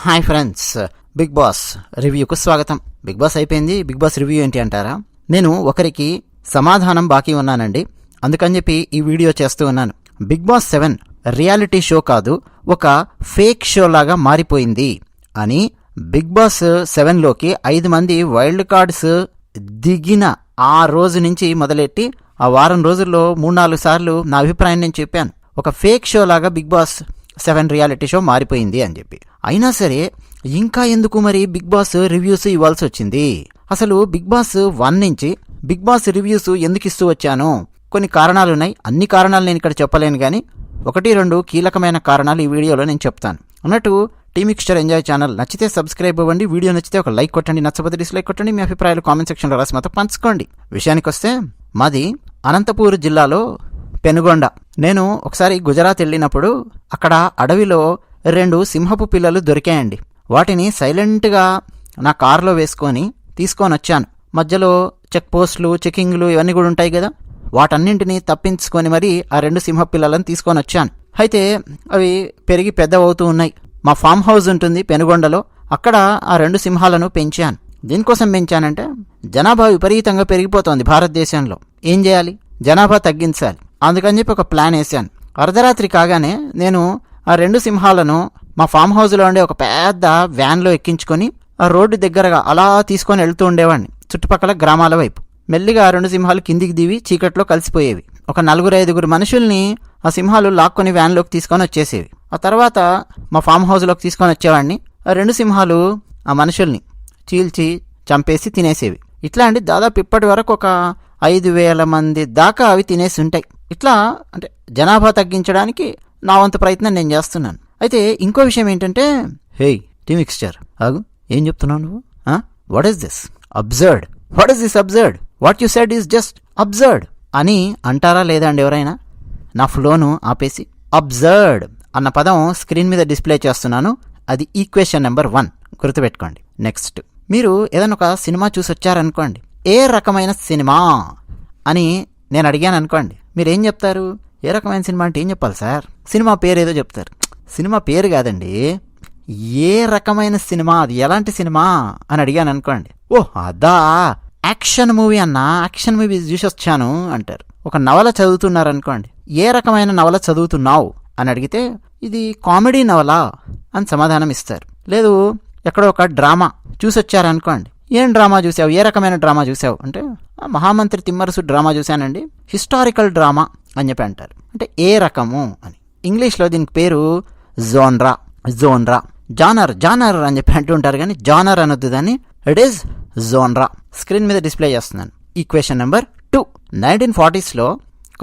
Hi friends, big boss రివ్యూకు స్వాగతం. Big boss అయిపోయింది, big boss review ఏంటి అంటారా? నేను ఒకరికి సమాధానం బాకీ ఉన్నానండి, అందుకని చెప్పి ఈ వీడియో చేస్తూ ఉన్నాను. బిగ్ బాస్ 7 రియాలిటీ షో కాదు, ఒక ఫేక్ షో లాగా మారిపోయింది అని బిగ్ బాస్ 7లోకి 5 మంది వైల్డ్ కార్డ్స్ దిగిన ఆ రోజు నుంచి మొదలెట్టి ఆ వారం రోజుల్లో 3-4 సార్లు నా అభిప్రాయం నేను చెప్పాను. ఒక ఫేక్ షో లాగా బిగ్ బాస్ 7 రియాలిటీ షో మారిపోయింది అని చెప్పి. అయినా సరే ఇంకా ఎందుకు మరి బిగ్ బాస్ రివ్యూస్ ఇవ్వాల్సి వచ్చింది? అసలు బిగ్ బాస్ 1 నుంచి బిగ్ బాస్ రివ్యూస్ ఎందుకు ఇస్తూ వచ్చాను? కొన్ని కారణాలు ఉన్నాయి. అన్ని కారణాలు నేను ఇక్కడ చెప్పలేను, కానీ 1-2 కీలకమైన కారణాలు ఈ వీడియోలో నేను చెప్తాను. అన్నట్టు టీ మిక్స్చర్ ఎంజాయ్ ఛానల్ నచ్చితే సబ్స్క్రైబ్ అవ్వండి, వీడియో నచ్చితే ఒక లైక్ కొట్టండి, నచ్చకపోతే డిస్లైక్ కొట్టండి, మీ అభిప్రాయాలు కామెంట్ సెక్షన్లో రాసి మాతో పంచుకోండి. విషయానికి వస్తే మాది అనంతపూర్ జిల్లాలో పెనుగొండ. నేను ఒకసారి గుజరాత్ వెళ్ళినప్పుడు అక్కడ అడవిలో 2 సింహపు పిల్లలు దొరికాయండి. వాటిని సైలెంట్గా నా కారులో వేసుకొని తీసుకొని వచ్చాను. మధ్యలో చెక్ పోస్టులు, చెకింగ్లు ఇవన్నీ కూడా ఉంటాయి కదా, వాటన్నింటినీ తప్పించుకొని మరి ఆ 2 సింహపు పిల్లలను తీసుకొని వచ్చాను. అయితే అవి పెరిగి పెద్దవవుతూ ఉన్నాయి. మా ఫామ్ హౌస్ ఉంటుంది పెనుగొండలో, అక్కడ ఆ 2 సింహాలను పెంచాను. దీనికోసం పెంచానంటే జనాభా విపరీతంగా పెరిగిపోతోంది భారతదేశంలో. ఏం చేయాలి? జనాభా తగ్గించాలి. అందుకని చెప్పి ఒక ప్లాన్ వేసాను. అర్ధరాత్రి కాగానే నేను ఆ 2 సింహాలను మా ఫామ్ హౌస్లో ఉండే ఒక పెద్ద వ్యాన్లో ఎక్కించుకొని ఆ రోడ్డు దగ్గరగా అలా తీసుకొని వెళ్తూ ఉండేవాడిని చుట్టుపక్కల గ్రామాల వైపు. మెల్లిగా ఆ 2 సింహాలు కిందికి దివి చీకట్లో కలిసిపోయేవి. ఒక 4-5 మనుషుల్ని ఆ సింహాలు లాక్కొని వ్యాన్లోకి తీసుకొని వచ్చేసేవి. ఆ తర్వాత మా ఫామ్ హౌస్లోకి తీసుకొని వచ్చేవాడిని. ఆ 2 సింహాలు ఆ మనుషుల్ని చీల్చి చంపేసి తినేసేవి. ఇట్లా అండి, దాదాపు ఇప్పటి వరకు ఒక 5,000 మంది దాకా అవి తినేసి ఉంటాయి. ఇట్లా అంటే జనాభా తగ్గించడానికి నా వంతు ప్రయత్నం నేను చేస్తున్నాను. అయితే ఇంకో విషయం ఏంటంటే, హే టీ మిక్స్చర్ ఆగు, ఏం చెప్తున్నావు నువ్వు? What is this absurd? What is this absurd? What you said is just absurd అని అంటారా లేదా అండి ఎవరైనా? నా ఫ్లోను ఆపేసి అబ్జర్డ్ అన్న పదం స్క్రీన్ మీద డిస్ప్లే చేస్తున్నాను. అది ఈక్వేషన్ నెంబర్ 1, గుర్తుపెట్టుకోండి. నెక్స్ట్, మీరు ఏదైనా ఒక సినిమా చూసి వచ్చారనుకోండి, ఏ రకమైన సినిమా అని నేను అడిగాను అనుకోండి, మీరేం చెప్తారు? ఏ రకమైన సినిమా అంటే ఏం చెప్పాలి సార్? సినిమా పేరు ఏదో చెప్తారు. సినిమా పేరు కాదండి, ఏ రకమైన సినిమా, అది ఎలాంటి సినిమా అని అడిగాను అనుకోండి, ఓ అదా యాక్షన్ మూవీ అన్నా, యాక్షన్ మూవీ చూసి వచ్చాను అంటారు. ఒక నవల చదువుతున్నారనుకోండి, ఏ రకమైన నవల చదువుతున్నావు అని అడిగితే ఇది కామెడీ నవలా అని సమాధానం ఇస్తారు. లేదు ఎక్కడో ఒక డ్రామా చూసొచ్చారనుకోండి, ఏం డ్రామా చూసావు, ఏ రకమైన డ్రామా చూసావు అంటే మహామంత్రి తిమ్మరుసు డ్రామా చూశానండి, హిస్టారికల్ డ్రామా అని చెప్పి అంటారు. అంటే ఏ రకము అని. ఇంగ్లీష్లో దీనికి పేరు జోన్రా. జానర్ అని చెప్పి అంటూ ఉంటారు, కానీ జానర్ అనొద్దు దాన్ని, ఇట్ ఈస్ జోన్రా. స్క్రీన్ మీద డిస్ప్లే చేస్తున్నాను. Equation number 2. 1940s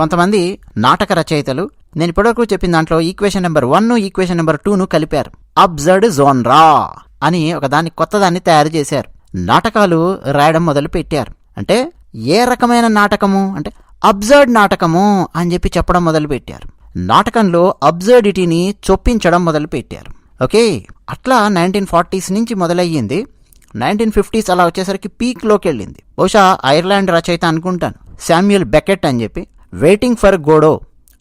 కొంతమంది నాటక రచయితలు నేను ఇప్పటివరకు చెప్పిన దాంట్లో ఈక్వేషన్ నెంబర్ 1, ఈక్వేషన్ నెంబర్ 2ను కలిపారు. అబ్జర్డ్ జోన్రా అని ఒక దాన్ని కొత్త దాన్ని తయారు చేశారు. నాటకాలు రాయడం మొదలు పెట్టారు. అంటే ఏ రకమైన నాటకము అంటే అబ్జర్డ్ నాటకము అని చెప్పి చెప్పడం మొదలు పెట్టారు. నాటకంలో అబ్జర్డిటీని చొప్పించడం మొదలు పెట్టారు. ఓకే, అట్లా 1940s నుంచి మొదలయ్యింది. 1950s అలా వచ్చేసరికి పీక్లోకి వెళ్ళింది. బహుశా ఐర్లాండ్ రచయిత అనుకుంటాను, శామ్యూల్ బెకెట్ అని చెప్పి వెయిటింగ్ ఫర్ గోడో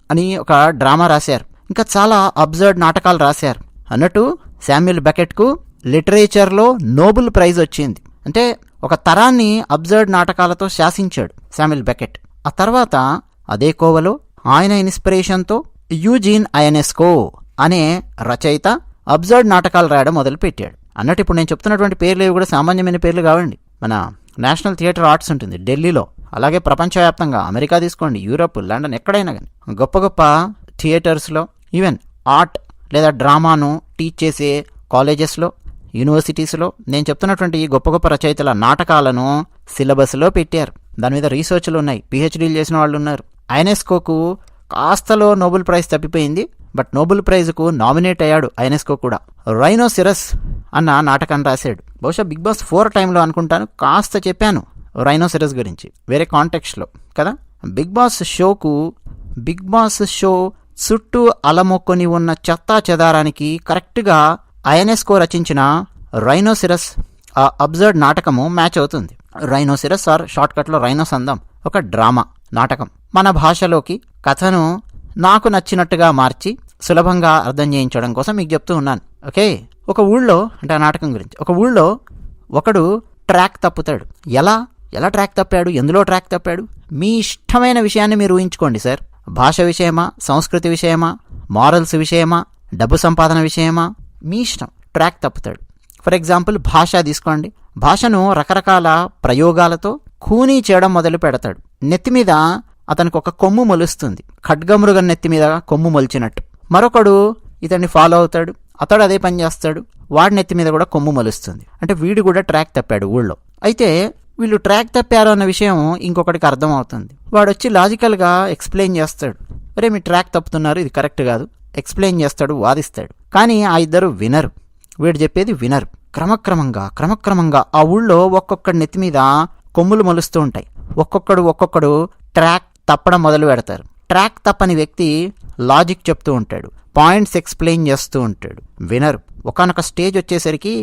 అని ఒక డ్రామా రాశారు. ఇంకా చాలా అబ్జర్డ్ నాటకాలు రాశారు. అన్నట్టు శామ్యూల్ బెకెట్కు లిటరేచర్లో నోబెల్ ప్రైజ్ వచ్చింది. అంటే ఒక తరాన్ని అబ్జర్డ్ నాటకాలతో శాసించాడు శామ్యూల్ బెకెట్. ఆ తర్వాత అదే కోవలో ఆయన ఇన్స్పిరేషన్తో యూజీన్ అయనెస్కో అనే రచయిత అబ్జర్డ్ నాటకాలు రాయడం మొదలుపెట్టాడు. అన్నట్టు ఇప్పుడు నేను చెప్తున్నటువంటి పేర్లు కూడా సామాన్యమైన పేర్లు కావండి. మన నేషనల్ థియేటర్ ఆర్ట్స్ ఉంటుంది ఢిల్లీలో, అలాగే ప్రపంచవ్యాప్తంగా అమెరికా తీసుకోండి, యూరప్, లండన్, ఎక్కడైనా కానీ గొప్ప గొప్ప థియేటర్స్లో ఈవెన్ ఆర్ట్ లేదా డ్రామాను టీచ్ చేసే కాలేజెస్లో, యూనివర్సిటీస్లో నేను చెప్తున్నటువంటి గొప్ప గొప్ప రచయితల నాటకాలను సిలబస్లో పెట్టారు. దాని మీద రీసెర్చ్లు ఉన్నాయి, పిహెచ్డీలు చేసిన వాళ్ళు ఉన్నారు. ఐనెస్కోకు కాస్తలో నోబెల్ ప్రైజ్ తప్పిపోయింది, బట్ నోబెల్ ప్రైజ్కు నామినేట్ అయ్యాడు ఐనెస్కో కూడా. రైనోసిరస్ అన్న నాటకాన్ని రాశాడు. బహుశా బిగ్ బాస్ 4 టైంలో అనుకుంటాను కాస్త చెప్పాను రైనోసిరస్ గురించి, వేరే కాంటెక్స్ట్లో కదా. బిగ్ బాస్ షో చుట్టూ అలమొక్కొని ఉన్న చెత్తా చెదారానికి కరెక్ట్గా ఐనెస్కో రచించిన రైనోసిరస్ ఆ అబ్జర్డ్ నాటకము మ్యాచ్ అవుతుంది. రైనోసిరస్ ఆర్ షార్ట్కట్లో రైనోస్ అందాం, ఒక డ్రామా నాటకం. మన భాషలోకి కథను నాకు నచ్చినట్టుగా మార్చి సులభంగా అర్థం చేయించడం కోసం మీకు చెప్తూ ఉన్నాను. ఓకే, ఒక ఊళ్ళో, అంటే ఆ నాటకం గురించి, ఒక ఊళ్ళో ఒకడు ట్రాక్ తప్పుతాడు. ఎలా ట్రాక్ తప్పాడు, ఎందులో ట్రాక్ తప్పాడు? మీ ఇష్టమైన విషయాన్ని మీరు ఊహించుకోండి సార్. భాష విషయమా, సంస్కృతి విషయమా, మారల్స్ విషయమా, డబ్బు సంపాదన విషయమా, మీ ఇష్టం. ట్రాక్ తప్పుతాడు. ఫర్ ఎగ్జాంపుల్ భాష తీసుకోండి. భాషను రకరకాల ప్రయోగాలతో ఖూనీ చేయడం మొదలు పెడతాడు. నెత్తి మీద అతనికి ఒక కొమ్ము మొలుస్తుంది, ఖడ్గమృగం నెత్తి మీద కొమ్ము మొలిచినట్టు. మరొకడు ఇతన్ని ఫాలో అవుతాడు, అతడు అదే పని చేస్తాడు, వాడి నెత్తి మీద కూడా కొమ్ము మొలుస్తుంది. అంటే వీడు కూడా ట్రాక్ తప్పాడు ఊళ్ళో. అయితే వీళ్ళు ట్రాక్ తప్పారు అన్న విషయం ఇంకొకటికి అర్థం అవుతుంది. వాడు వచ్చి లాజికల్గా ఎక్స్ప్లెయిన్ చేస్తాడు, అరే మీ ట్రాక్ తప్పుతున్నారు, ఇది కరెక్ట్ కాదు, ఎక్స్ప్లెయిన్ చేస్తాడు, వాదిస్తాడు. కానీ ఆ ఇద్దరు వినరు, వీడు చెప్పేది వినరు. క్రమక్రమంగా ఆ ఊళ్ళో ఒక్కొక్కడి నెత్తి మీద కొమ్ములు మొలుస్తూ ఉంటాయి. ఒక్కొక్కడు ట్రాక్ తప్పడం మొదలు పెడతారు. ట్రాక్ తప్పని వ్యక్తి లాజిక్ చెప్తూ ఉంటాడు, పాయింట్స్ ఎక్స్ప్లెయిన్ చేస్తూ ఉంటాడు, వినరు. ఒకానొక స్టేజ్ వచ్చేసరికి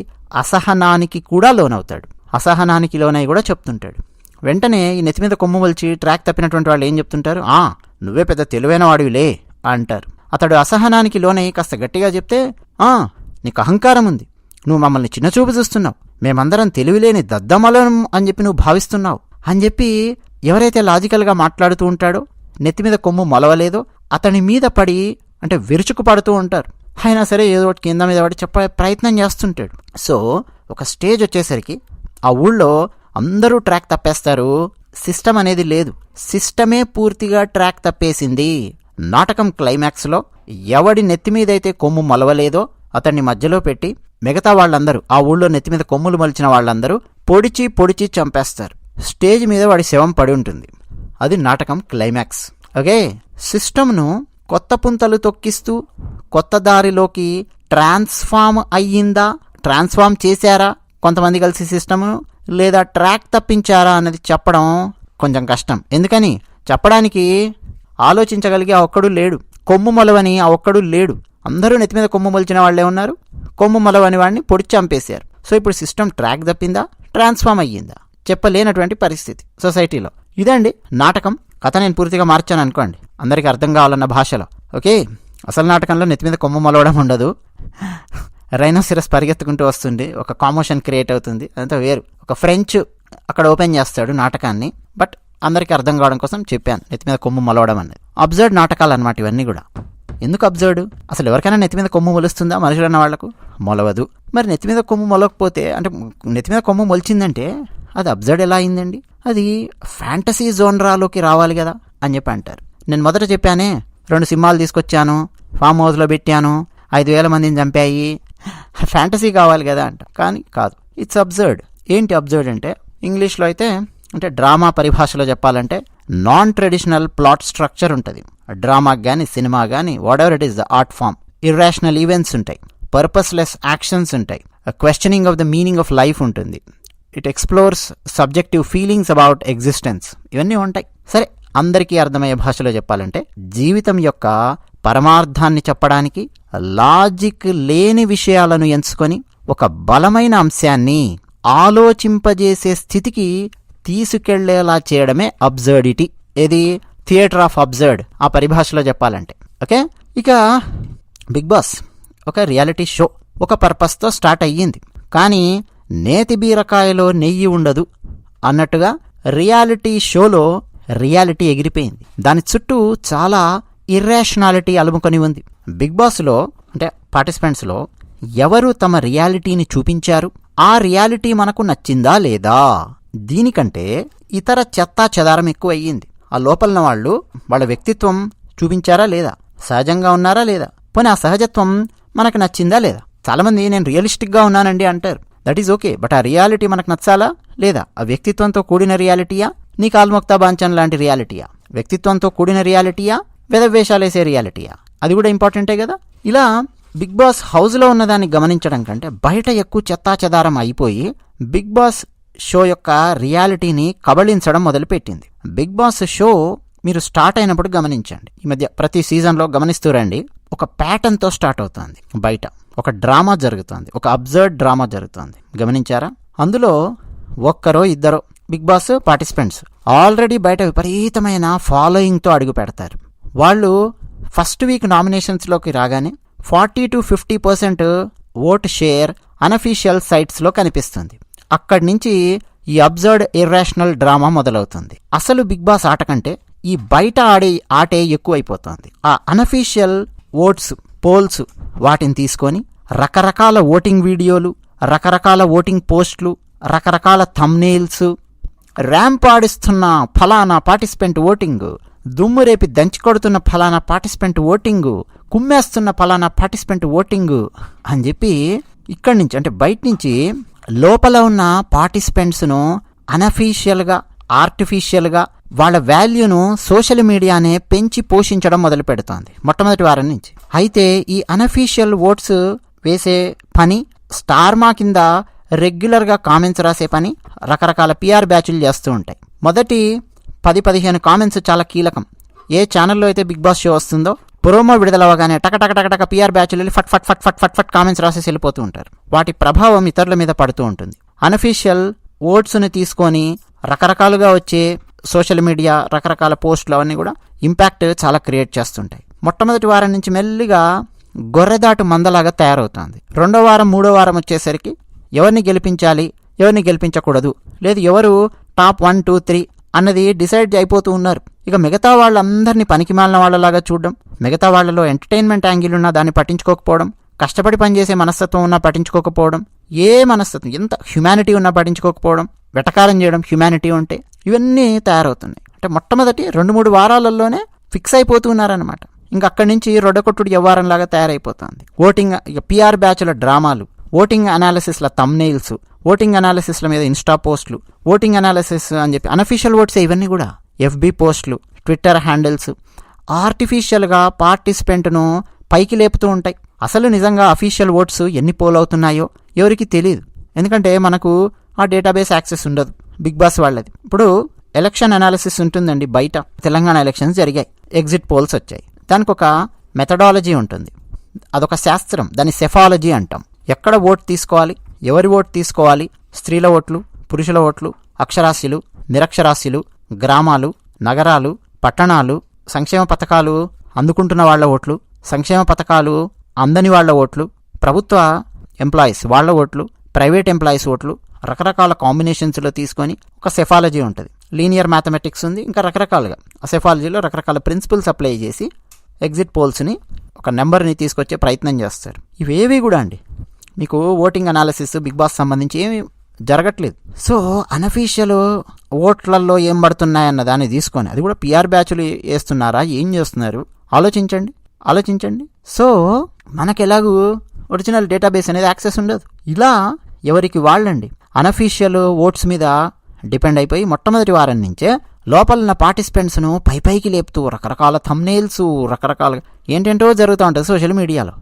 అసహనానికి కూడా లోనవుతాడు. అసహనానికి లోనై కూడా చెప్తుంటాడు. వెంటనే ఈ నెత్తి మీద కొమ్ము మొలిచి ట్రాక్ తప్పినటువంటి వాళ్ళు ఏం చెప్తుంటారు, నువ్వే పెద్ద తెలివైన వాడివిలే అంటారు. అతడు అసహనానికి లోనై కాస్త గట్టిగా చెప్తే, నీకు అహంకారం ఉంది, నువ్వు మమ్మల్ని చిన్నచూపు చూస్తున్నావు, మేమందరం తెలివిలేని దద్దమలం అని చెప్పి నువ్వు భావిస్తున్నావు అని చెప్పి ఎవరైతే లాజికల్గా మాట్లాడుతూ ఉంటాడో, నెత్తి మీద కొమ్ము మొలవలేదో అతని మీద పడి, అంటే విరుచుకు పడుతూ ఉంటారు. అయినా సరే ఏదో ఒకటి కింద మీద పడి చెప్పే ప్రయత్నం చేస్తుంటాడు. సో ఒక స్టేజ్ వచ్చేసరికి ఆ ఊళ్ళో అందరూ ట్రాక్ తప్పేస్తారు. సిస్టమ్ అనేది లేదు, సిస్టమే పూర్తిగా ట్రాక్ తప్పేసింది. నాటకం క్లైమాక్స్లో ఎవడి నెత్తి మీదైతే కొమ్ము మొలవలేదో అతన్ని మధ్యలో పెట్టి మిగతా వాళ్ళందరూ, ఆ ఊళ్ళో నెత్తి మీద కొమ్ములు మలిచిన వాళ్ళందరూ పొడిచి చంపేస్తారు. స్టేజ్ మీద వాడి శవం పడి ఉంటుంది. అది నాటకం క్లైమాక్స్. ఓకే, సిస్టమ్ను కొత్త పుంతలు తొక్కిస్తూ కొత్త దారిలోకి ట్రాన్స్ఫార్మ్ చేశారా కొంతమంది కలిసి సిస్టమ్ను, లేదా ట్రాక్ తప్పించారా అన్నది చెప్పడం కొంచెం కష్టం. ఎందుకని చెప్పడానికి ఆలోచించగలిగే ఆ ఒక్కడు లేడు, కొమ్ము మొలవని ఆ ఒక్కడు లేడు. అందరూ నెత్తి మీద కొమ్ము మొలిచిన వాళ్ళే ఉన్నారు, కొమ్ము మొలవని వాడిని పొడి చంపేశారు. సో ఇప్పుడు సిస్టమ్ ట్రాక్ తప్పిందా, ట్రాన్స్ఫార్మ్ అయ్యిందా, చెప్పలేనటువంటి పరిస్థితి సొసైటీలో. ఇదండి నాటకం. కథ నేను పూర్తిగా మార్చాను అనుకోండి, అందరికీ అర్థం కావాలన్న భాషలో. ఓకే, అసలు నాటకంలో నెత్తి మీద కొమ్ము మొలవడం ఉండదు, రైనోసిరస్ పరిగెత్తుకుంటూ వస్తుంది, ఒక కామోషన్ క్రియేట్ అవుతుంది, అదంతా వేరు. ఒక ఫ్రెంచ్ అక్కడ ఓపెన్ చేస్తాడు నాటకాన్ని. బట్ అందరికీ అర్థం కావడం కోసం చెప్పాను నెత్తి మీద కొమ్ము మొలవడం అనేది. అబ్జర్డ్ నాటకాలు అన్నమాట ఇవన్నీ కూడా. ఎందుకు అబ్జర్డ్? అసలు ఎవరికైనా నెత్తి మీద కొమ్ము మొలుస్తుందా? మనుషులన్న వాళ్లకు మొలవదు. మరి నెత్తి మీద కొమ్ము మొలకపోతే, అంటే నెత్తి మీద కొమ్ము మొలిచిందంటే అది అబ్జర్డ్ ఎలా అయిందండి? అది ఫ్యాంటసీ జోన్రాలోకి రావాలి కదా అని చెప్పి అంటారు. నేను మొదట చెప్పానే, 2 సింహాలు తీసుకొచ్చాను, ఫామ్ హౌస్లో పెట్టాను, 5,000 మందిని చంపాయి, ఫ్యాంటసీ కావాలి కదా అంట. కానీ కాదు, ఇట్స్ అబ్జర్డ్. ఏంటి అబ్జర్డ్ అంటే, ఇంగ్లీష్లో అయితే, అంటే డ్రామా పరిభాషలో చెప్పాలంటే, నాన్ ట్రెడిషనల్ ప్లాట్ స్ట్రక్చర్ ఉంటుంది డ్రామాకి కానీ, సినిమా కానీ, whatever it is the art form. Irrational events ఉంటాయి, పర్పస్లెస్ యాక్షన్స్ ఉంటాయి, questioning of the meaning of life ఉంటుంది, it explores subjective feelings about existence, ఇవన్నీ ఉంటాయి. సరే, అందరికీ అర్థమయ్యే భాషలో చెప్పాలంటే, జీవితం యొక్క పరమార్థాన్ని చెప్పడానికి లాజిక్ లేని విషయాలను ఎంచుకొని ఒక బలమైన అంశాన్ని ఆలోచింపజేసే స్థితికి తీసుకెళ్లేలా చేయడమే అబ్జర్డిటీ. ఏది? థియేటర్ ఆఫ్ అబ్జర్డ్, ఆ పరిభాషలో చెప్పాలంటే. ఓకే, ఇక బిగ్ బాస్ ఒక రియాలిటీ షో, ఒక పర్పస్తో స్టార్ట్ అయ్యింది. కానీ నేతి బీరకాయలో నెయ్యి ఉండదు అన్నట్టుగా రియాలిటీ షోలో రియాలిటీ ఎగిరిపోయింది. దాని చుట్టూ చాలా ఇర్రాషనాలిటీ అలుముకొని ఉంది. బిగ్ బాస్లో, అంటే పార్టిసిపెంట్స్లో ఎవరు తమ రియాలిటీని చూపించారు, ఆ రియాలిటీ మనకు నచ్చిందా లేదా, దీనికంటే ఇతర చెత్తా చెదారం ఎక్కువ అయ్యింది. ఆ లోపలన వాళ్ళు వాళ్ళ వ్యక్తిత్వం చూపించారా లేదా, సహజంగా ఉన్నారా లేదా, పోనీ ఆ సహజత్వం మనకు నచ్చిందా లేదా. చాలామంది నేను రియలిస్టిక్గా ఉన్నానండి అంటారు, దట్ ఈజ్ ఓకే. బట్ ఆ రియాలిటీ మనకు నచ్చాలా లేదా? ఆ వ్యక్తిత్వంతో కూడిన రియాలిటీయా, నీ కాల్మొక్తా బాంచన్ లాంటి రియాలిటీయా, వ్యక్తిత్వంతో కూడిన రియాలిటీయా, వేషాలేసే రియాలిటీయా, అది కూడా ఇంపార్టెంటే కదా. ఇలా బిగ్ బాస్ హౌస్లో ఉన్నదాన్ని గమనించడం కంటే బయట ఎక్కువ చెత్తా చెదారం అయిపోయి బిగ్ బాస్ షో యొక్క రియాలిటీని కబళించడం మొదలుపెట్టింది. బిగ్ బాస్ షో మీరు స్టార్ట్ అయినప్పుడు గమనించండి, ఈ మధ్య ప్రతి సీజన్లో గమనిస్తూ రండి, ఒక ప్యాటర్న్తో స్టార్ట్ అవుతుంది. బయట ఒక డ్రామా జరుగుతుంది, ఒక అబ్జర్వ్ డ్రామా జరుగుతుంది, గమనించారా? అందులో ఒక్కరో ఇద్దరో బిగ్ బాస్ పార్టిసిపెంట్స్ ఆల్రెడీ బయట విపరీతమైన ఫాలోయింగ్తో అడుగు పెడతారు. వాళ్ళు ఫస్ట్ వీక్ నామినేషన్స్లోకి రాగానే 40 to 50% ఓట్ షేర్ అనఫీషియల్ సైట్స్లో కనిపిస్తుంది. అక్కడి నుంచి ఈ అబ్జర్వ్డ్ ఇర్రేషనల్ డ్రామా మొదలవుతుంది. అసలు బిగ్ బాస్ ఆట కంటే ఈ బయట ఆడే ఆటే ఎక్కువైపోతుంది. ఆ అనఫీషియల్ ఓట్స్, పోల్స్ వాటిని తీసుకొని రకరకాల ఓటింగ్ వీడియోలు, రకరకాల ఓటింగ్ పోస్టులు, రకరకాల థంబ్నెయిల్స్, ర్యాంప్ ఆడిస్తున్న ఫలానా పార్టిసిపెంట్ ఓటింగ్, దుమ్ము రేపి దంచికొడుతున్న ఫలానా పార్టిసిపెంట్ ఓటింగు, కుమ్మేస్తున్న ఫలానా పార్టిసిపెంట్ ఓటింగు అని చెప్పి ఇక్కడి నుంచి అంటే బయట నుంచి లోపల ఉన్న పార్టిసిపెంట్స్ను అనఫీషియల్గా, ఆర్టిఫిషియల్గా వాళ్ళ వాల్యూను సోషల్ మీడియానే పెంచి పోషించడం మొదలు పెడుతోంది మొట్టమొదటి వారం నుంచి. అయితే ఈ అనఫీషియల్ ఓట్స్ వేసే పని, స్టార్మా కింద రెగ్యులర్గా కామెంట్స్ రాసే పని రకరకాల పిఆర్ బ్యాచ్లు చేస్తూ ఉంటాయి. మొదటి 10-15 కామెంట్స్ చాలా కీలకం. ఏ ఛానల్లో అయితే బిగ్ బాస్ షో వస్తుందో ప్రోమో విడుదలవగానే టక పిఆర్ బ్యాచ్లు వెళ్ళి ఫట్ ఫట్ ఫట్ ఫట్ ఫట్ ఫట్ కామెంట్స్ రాసేసి వెళ్ళిపోతూ ఉంటారు. వాటి ప్రభావం ఇతరుల మీద పడుతూ ఉంటుంది. అనఫీషియల్ ఓట్స్ని తీసుకొని రకరకాలుగా వచ్చే సోషల్ మీడియా, రకరకాల పోస్టులు అవన్నీ కూడా ఇంపాక్ట్ చాలా క్రియేట్ చేస్తుంటాయి. మొట్టమొదటి వారం నుంచి మెల్లిగా గొర్రెదాటు మందలాగా తయారవుతుంది. 2వ వారం 3వ వారం వచ్చేసరికి ఎవరిని గెలిపించాలి, ఎవరిని గెలిపించకూడదు, లేదు ఎవరు టాప్ 1, 2, 3 అన్నది డిసైడ్ అయిపోతూ ఉన్నారు. ఇక మిగతా వాళ్ళందరినీ పనికిమాలిన వాళ్ళలాగా చూడడం, మిగతా వాళ్ళలో ఎంటర్టైన్మెంట్ యాంగిల్ ఉన్నా దాన్ని పట్టించుకోకపోవడం, కష్టపడి పనిచేసే మనస్తత్వం ఉన్నా పట్టించుకోకపోవడం, ఏ మనస్తత్వం ఎంత హ్యుమానిటీ ఉన్నా పట్టించుకోకపోవడం, వెటకారం చేయడం హ్యుమానిటీ ఉంటే, ఇవన్నీ తయారవుతున్నాయి. అంటే మొట్టమొదటి 2-3 వారాలలోనే ఫిక్స్ అయిపోతూ ఉన్నారనమాట. ఇంకా అక్కడి నుంచి రొడ్డకొట్టుడు వ్యవహారంలాగా తయారైపోతుంది. ఓటింగ్ ఇక పిఆర్ బ్యాచ్ల డ్రామాలు, ఓటింగ్ అనాలిసిస్ల థంబ్నెయిల్స్, ఓటింగ్ అనాలిసిస్ల మీద ఇన్స్టా పోస్టులు, ఓటింగ్ అనాలిసిస్ అని చెప్పి అనఫీషియల్ ఓట్స్ ఇవన్నీ కూడా ఎఫ్బి పోస్టులు, ట్విట్టర్ హ్యాండిల్స్ ఆర్టిఫిషియల్గా పార్టిసిపెంట్ను పైకి లేపుతూ ఉంటాయి. అసలు నిజంగా అఫీషియల్ ఓట్స్ ఎన్ని పోల్ అవుతున్నాయో ఎవరికి తెలియదు. ఎందుకంటే మనకు ఆ డేటాబేస్ యాక్సెస్ ఉండదు బిగ్ బాస్ వాళ్ళది. ఇప్పుడు ఎలక్షన్ అనాలిసిస్ ఉంటుందండి. బయట తెలంగాణ ఎలక్షన్స్ జరిగాయి, ఎగ్జిట్ పోల్స్ వచ్చాయి. దానికి ఒక మెథడాలజీ ఉంటుంది, అదొక శాస్త్రం, దాన్ని సెఫాలజీ అంటాం. ఎక్కడ ఓటు తీసుకోవాలి, ఎవరి ఓటు తీసుకోవాలి, స్త్రీల ఓట్లు, పురుషుల ఓట్లు, అక్షరాస్యులు, నిరక్షరాస్యులు, గ్రామాలు, నగరాలు, పట్టణాలు, సంక్షేమ పథకాలు అందుకుంటున్న వాళ్ళ ఓట్లు, సంక్షేమ పథకాలు అందని వాళ్ళ ఓట్లు, ప్రభుత్వ ఎంప్లాయీస్ వాళ్ళ ఓట్లు, ప్రైవేట్ ఎంప్లాయీస్ ఓట్లు, రకరకాల కాంబినేషన్స్లో తీసుకొని ఒక సెఫాలజీ ఉంటుంది. లీనియర్ మ్యాథమెటిక్స్ ఉంది, ఇంకా రకరకాలుగా ఆ సెఫాలజీలో రకరకాల ప్రిన్సిపల్స్ అప్లై చేసి ఎగ్జిట్ పోల్స్ని ఒక నెంబర్ని తీసుకొచ్చే ప్రయత్నం చేస్తారు. ఇవేవి కూడా అండి మీకు ఓటింగ్ అనాలిసిస్ బిగ్ బాస్ సంబంధించి ఏమి జరగట్లేదు. సో అనఫీషియల్ ఓట్లలో ఏం పడుతున్నాయన్న దాన్ని తీసుకొని అది కూడా పిఆర్ బ్యాచ్లు వేస్తున్నారా, ఏం చేస్తున్నారు ఆలోచించండి. సో మనకు ఎలాగూ ఒరిజినల్ డేటాబేస్ అనేది యాక్సెస్ ఉండదు. ఇలా ఎవరికి వాళ్ళండి అనఫీషియల్ ఓట్స్ మీద డిపెండ్ అయిపోయి మొట్టమొదటి వారం నుంచే లోపల పార్టిసిపెంట్స్ను పైకి లేపుతూ రకరకాల థంబ్నెయిల్స్, రకరకాల ఏంటంటో జరుగుతూ ఉంటుంది సోషల్ మీడియాలో.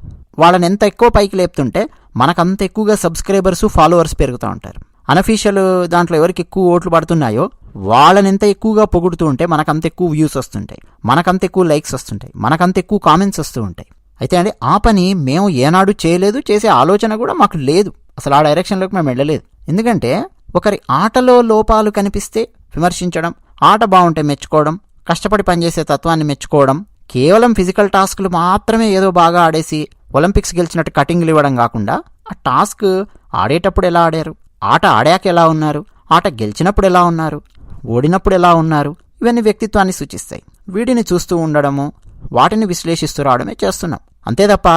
వాళ్ళని ఎంత ఎక్కువ పైకి లేపుతుంటే మనకంత ఎక్కువగా సబ్స్క్రైబర్స్, ఫాలోవర్స్ పెరుగుతూ ఉంటారు. అనఫీషియల్ దాంట్లో ఎవరికి ఎక్కువ ఓట్లు పడుతున్నాయో వాళ్ళని ఎంత ఎక్కువగా పొగుడుతూ ఉంటే మనకంత ఎక్కువ వ్యూస్ వస్తుంటాయి, మనకంత ఎక్కువ లైక్స్ వస్తుంటాయి, మనకంత ఎక్కువ కామెంట్స్ వస్తూ ఉంటాయి. అయితే అండి ఆ పని మేము ఏనాడు చేయలేదు, చేసే ఆలోచన కూడా మాకు లేదు. అసలు ఆ డైరెక్షన్లోకి మేము వెళ్ళలేదు. ఎందుకంటే ఒకరి ఆటలో లోపాలు కనిపిస్తే విమర్శించడం, ఆట బాగుంటే మెచ్చుకోవడం, కష్టపడి పనిచేసే తత్వాన్ని మెచ్చుకోవడం, కేవలం ఫిజికల్ టాస్క్లు మాత్రమే ఏదో బాగా ఆడేసి ఒలింపిక్స్ గెలిచినట్టు కటింగ్లు ఇవ్వడం కాకుండా ఆ టాస్క్ ఆడేటప్పుడు ఎలా ఆడారు, ఆట ఆడాక ఎలా ఉన్నారు, ఆట గెలిచినప్పుడు ఎలా ఉన్నారు, ఓడినప్పుడు ఎలా ఉన్నారు, ఇవన్నీ వ్యక్తిత్వాన్ని సూచిస్తాయి. వీటిని చూస్తూ ఉండడము, వాటిని విశ్లేషిస్తూ రావడమే చేస్తున్నాం. అంతే తప్ప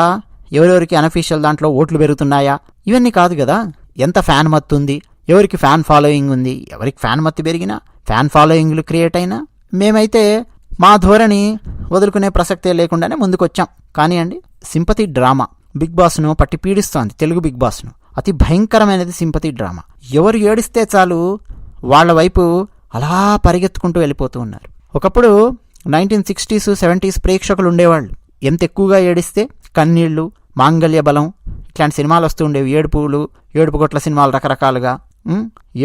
ఎవరెవరికి అనఫీషియల్ దాంట్లో ఓట్లు పెరుగుతున్నాయా ఇవన్నీ కాదు కదా. ఎంత ఫ్యాన్ మత్తు ఉంది, ఎవరికి ఫ్యాన్ ఫాలోయింగ్ ఉంది, ఎవరికి ఫ్యాన్ మత్తు పెరిగినా, ఫ్యాన్ ఫాలోయింగ్లు క్రియేట్ అయినా మేమైతే మా ధోరణి వదులుకునే ప్రసక్తే లేకుండానే ముందుకొచ్చాం. కానీ అండి సింపతి డ్రామా బిగ్ బాస్ను పట్టి పీడిస్తోంది. తెలుగు బిగ్ బాస్ను అతి భయంకరమైనది సింపతి డ్రామా. ఎవరు ఏడిస్తే చాలు వాళ్ళ వైపు అలా పరిగెత్తుకుంటూ వెళ్ళిపోతూ ఉన్నారు. ఒకప్పుడు 1960s, 70s ప్రేక్షకులు ఉండేవాళ్ళు. ఎంత ఎక్కువగా ఏడిస్తే కన్నీళ్లు, మాంగళ్య బలం ఇట్లాంటి సినిమాలు వస్తూ ఉండేవి. ఏడుపు గొట్ల సినిమాలు రకరకాలుగా,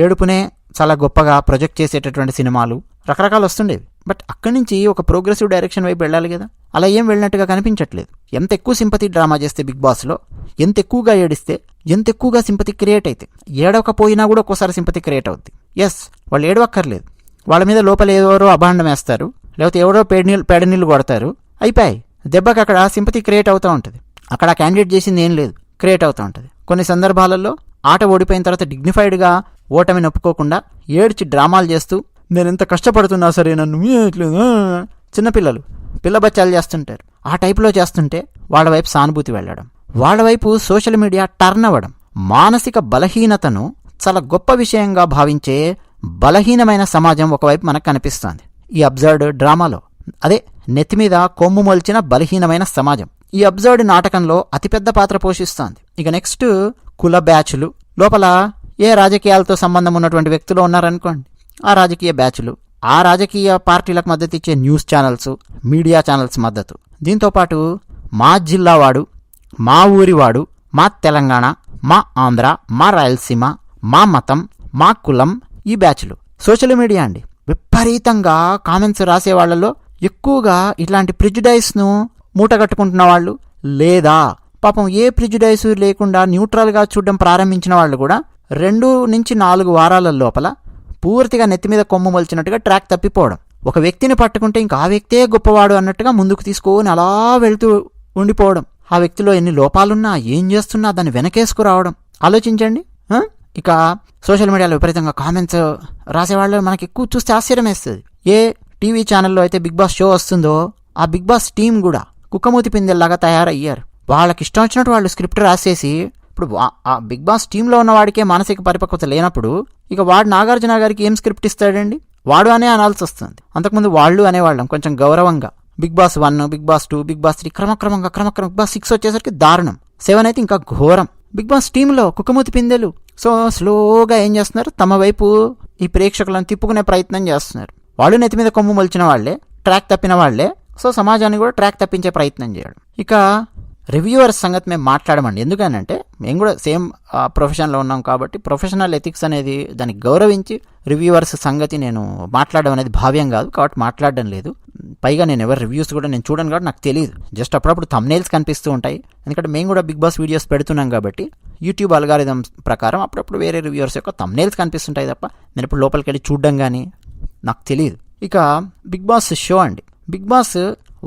ఏడుపునే చాలా గొప్పగా ప్రొజెక్ట్ చేసేటటువంటి సినిమాలు రకరకాలు వస్తుండేవి. బట్ అక్కడి నుంచి ఒక ప్రోగ్రెసివ్ డైరెక్షన్ వైపు వెళ్ళాలి కదా, అలా ఏం వెళ్ళినట్టుగా కనిపించట్లేదు. ఎంత ఎక్కువ సింపతి డ్రామా చేస్తే బిగ్ బాస్లో, ఎంత ఎక్కువగా ఏడిస్తే, ఎంత ఎక్కువగా సింపతి క్రియేట్ అయితే, ఏడవకపోయినా కూడా ఒక్కోసారి సింపతి క్రియేట్ అవుద్ది. ఎస్, వాళ్ళు ఏడవక్కర్లేదు, వాళ్ళ మీద లోపల ఎవరో అభాండం వేస్తారు, లేకపోతే ఎవరో పేడ నీళ్ళు కొడతారు, అయిపోయి దెబ్బకి అక్కడ సింపతి క్రియేట్ అవుతూ ఉంటుంది. అక్కడ క్యాండిడేట్ చేసింది ఏం లేదు, క్రియేట్ అవుతూ ఉంటుంది. కొన్ని సందర్భాలలో ఆట ఓడిపోయిన తర్వాత డిగ్నిఫైడ్గా ఓటమిని ఒప్పుకోకుండా ఏడ్చి డ్రామాలు చేస్తూ నేను ఎంత కష్టపడుతున్నా సరే నన్ను చిన్నపిల్లలు పిల్లబచ్చాలు చేస్తుంటారు. ఆ టైపులో చేస్తుంటే వాళ్ళ వైపు సానుభూతి వెళ్ళడం, వాళ్ళ వైపు సోషల్ మీడియా టర్న్ అవ్వడం, మానసిక బలహీనతను చాలా గొప్ప విషయంగా భావించే బలహీనమైన సమాజం ఒకవైపు మనకు కనిపిస్తోంది ఈ అబ్జర్వ్డ్ డ్రామాలో. అదే నెత్తిమీద కొమ్ము మొలిచిన బలహీనమైన సమాజం ఈ అబ్జర్వ్డ్ నాటకంలో అతిపెద్ద పాత్ర పోషిస్తోంది. ఇక నెక్స్ట్ కుల బ్యాచ్లు, లోపల ఏ రాజకీయాలతో సంబంధం ఉన్నటువంటి వ్యక్తులు ఉన్నారనుకోండి, ఆ రాజకీయ బ్యాచ్లు, ఆ రాజకీయ పార్టీలకు మద్దతు ఇచ్చే న్యూస్ ఛానల్స్, మీడియా ఛానల్స్ మద్దతు, దీంతోపాటు మా జిల్లావాడు, మా ఊరివాడు, మా తెలంగాణ, మా ఆంధ్ర, మా రాయలసీమ, మా మతం, మా కులం, ఈ బ్యాచ్లు. సోషల్ మీడియా అండి, విపరీతంగా కామెంట్స్ రాసే వాళ్ళలో ఎక్కువగా ఇట్లాంటి ప్రిజుడైస్ను మూటగట్టుకుంటున్న వాళ్ళు, లేదా పాపం ఏ ప్రిజుడైస్ లేకుండా న్యూట్రల్గా చూడడం ప్రారంభించిన వాళ్ళు కూడా 2 నుంచి 4 వారాల లోపల పూర్తిగా నెత్తిమీద కొమ్ము మలిచినట్టుగా ట్రాక్ తప్పిపోవడం. ఒక వ్యక్తిని పట్టుకుంటే ఇంకా ఆ వ్యక్తే గొప్పవాడు అన్నట్టుగా ముందుకు తీసుకొని అలా వెళుతూ ఉండిపోవడం. ఆ వ్యక్తిలో ఎన్ని లోపాలున్నా, ఏం చేస్తున్నా దాన్ని వెనకేసుకురావడం. ఆలోచించండి. ఇక సోషల్ మీడియాలో విపరీతంగా కామెంట్స్ రాసేవాళ్ళు మనకి ఎక్కువ చూస్తే ఆశ్చర్యం వేస్తుంది. ఏ టీవీ ఛానల్లో అయితే బిగ్ బాస్ షో వస్తుందో ఆ బిగ్ బాస్ టీం కూడా కుక్కమూతి పిందెల్లాగా తయారయ్యారు. వాళ్ళకి ఇష్టం వచ్చినట్టు వాళ్ళు స్క్రిప్ట్ రాసేసి, ఇప్పుడు ఆ బిగ్ బాస్ టీంలో ఉన్న వాడికే మానసిక పరిపక్వత లేనప్పుడు ఇక వాడు నాగార్జున గారికి ఏం స్క్రిప్ట్ ఇస్తాడండి? వాడు అనే అనాల్సి వస్తుంది. అంతకుముందు వాళ్ళు అనేవాళ్ళం కొంచెం గౌరవంగా. Bigg Boss 1, Bigg Boss 2, Bigg Boss 3 క్రమక్రమంగా బిగ్ బాస్ 6 వచ్చేసరికి దారుణం, 7 అయితే ఇంకా ఘోరం. బిగ్ బాస్ టీంలో కుక్కమూతి పిందెలు. సో స్లోగా ఏం చేస్తున్నారు, తమ వైపు ఈ ప్రేక్షకులను తిప్పుకునే ప్రయత్నం చేస్తున్నారు. వాళ్ళు నెత్తి మీద కొమ్ము మొలిచిన వాళ్లే, ట్రాక్ తప్పిన వాళ్లే. సో సమాజాన్ని కూడా ట్రాక్ తప్పించే ప్రయత్నం చేయడం. ఇక రివ్యూవర్స్ సంగతి మేము మాట్లాడమండి. ఎందుకనంటే మేము కూడా సేమ్ ప్రొఫెషన్లో ఉన్నాం కాబట్టి ప్రొఫెషనల్ ఎథిక్స్ అనేది దాన్ని గౌరవించి రివ్యూవర్స్ సంగతి నేను మాట్లాడడం అనేది భావ్యం కాదు కాబట్టి మాట్లాడడం లేదు. పైగా నేను ఎవరు రివ్యూస్ కూడా నేను చూడను కాబట్టి నాకు తెలియదు. జస్ట్ అప్పుడప్పుడు థంబ్నెయిల్స్ కనిపిస్తూ ఉంటాయి. ఎందుకంటే మేము కూడా బిగ్ బాస్ వీడియోస్ పెడుతున్నాం కాబట్టి యూట్యూబ్ అల్గారిథం ప్రకారం అప్పుడప్పుడు వేరే రివ్యూవర్స్ యొక్క థంబ్నెయిల్స్ కనిపిస్తుంటాయి తప్ప నేను ఇప్పుడు లోపలికి వెళ్ళి చూడడం కానీ నాకు తెలియదు. ఇక బిగ్ బాస్ షో అండి, బిగ్ బాస్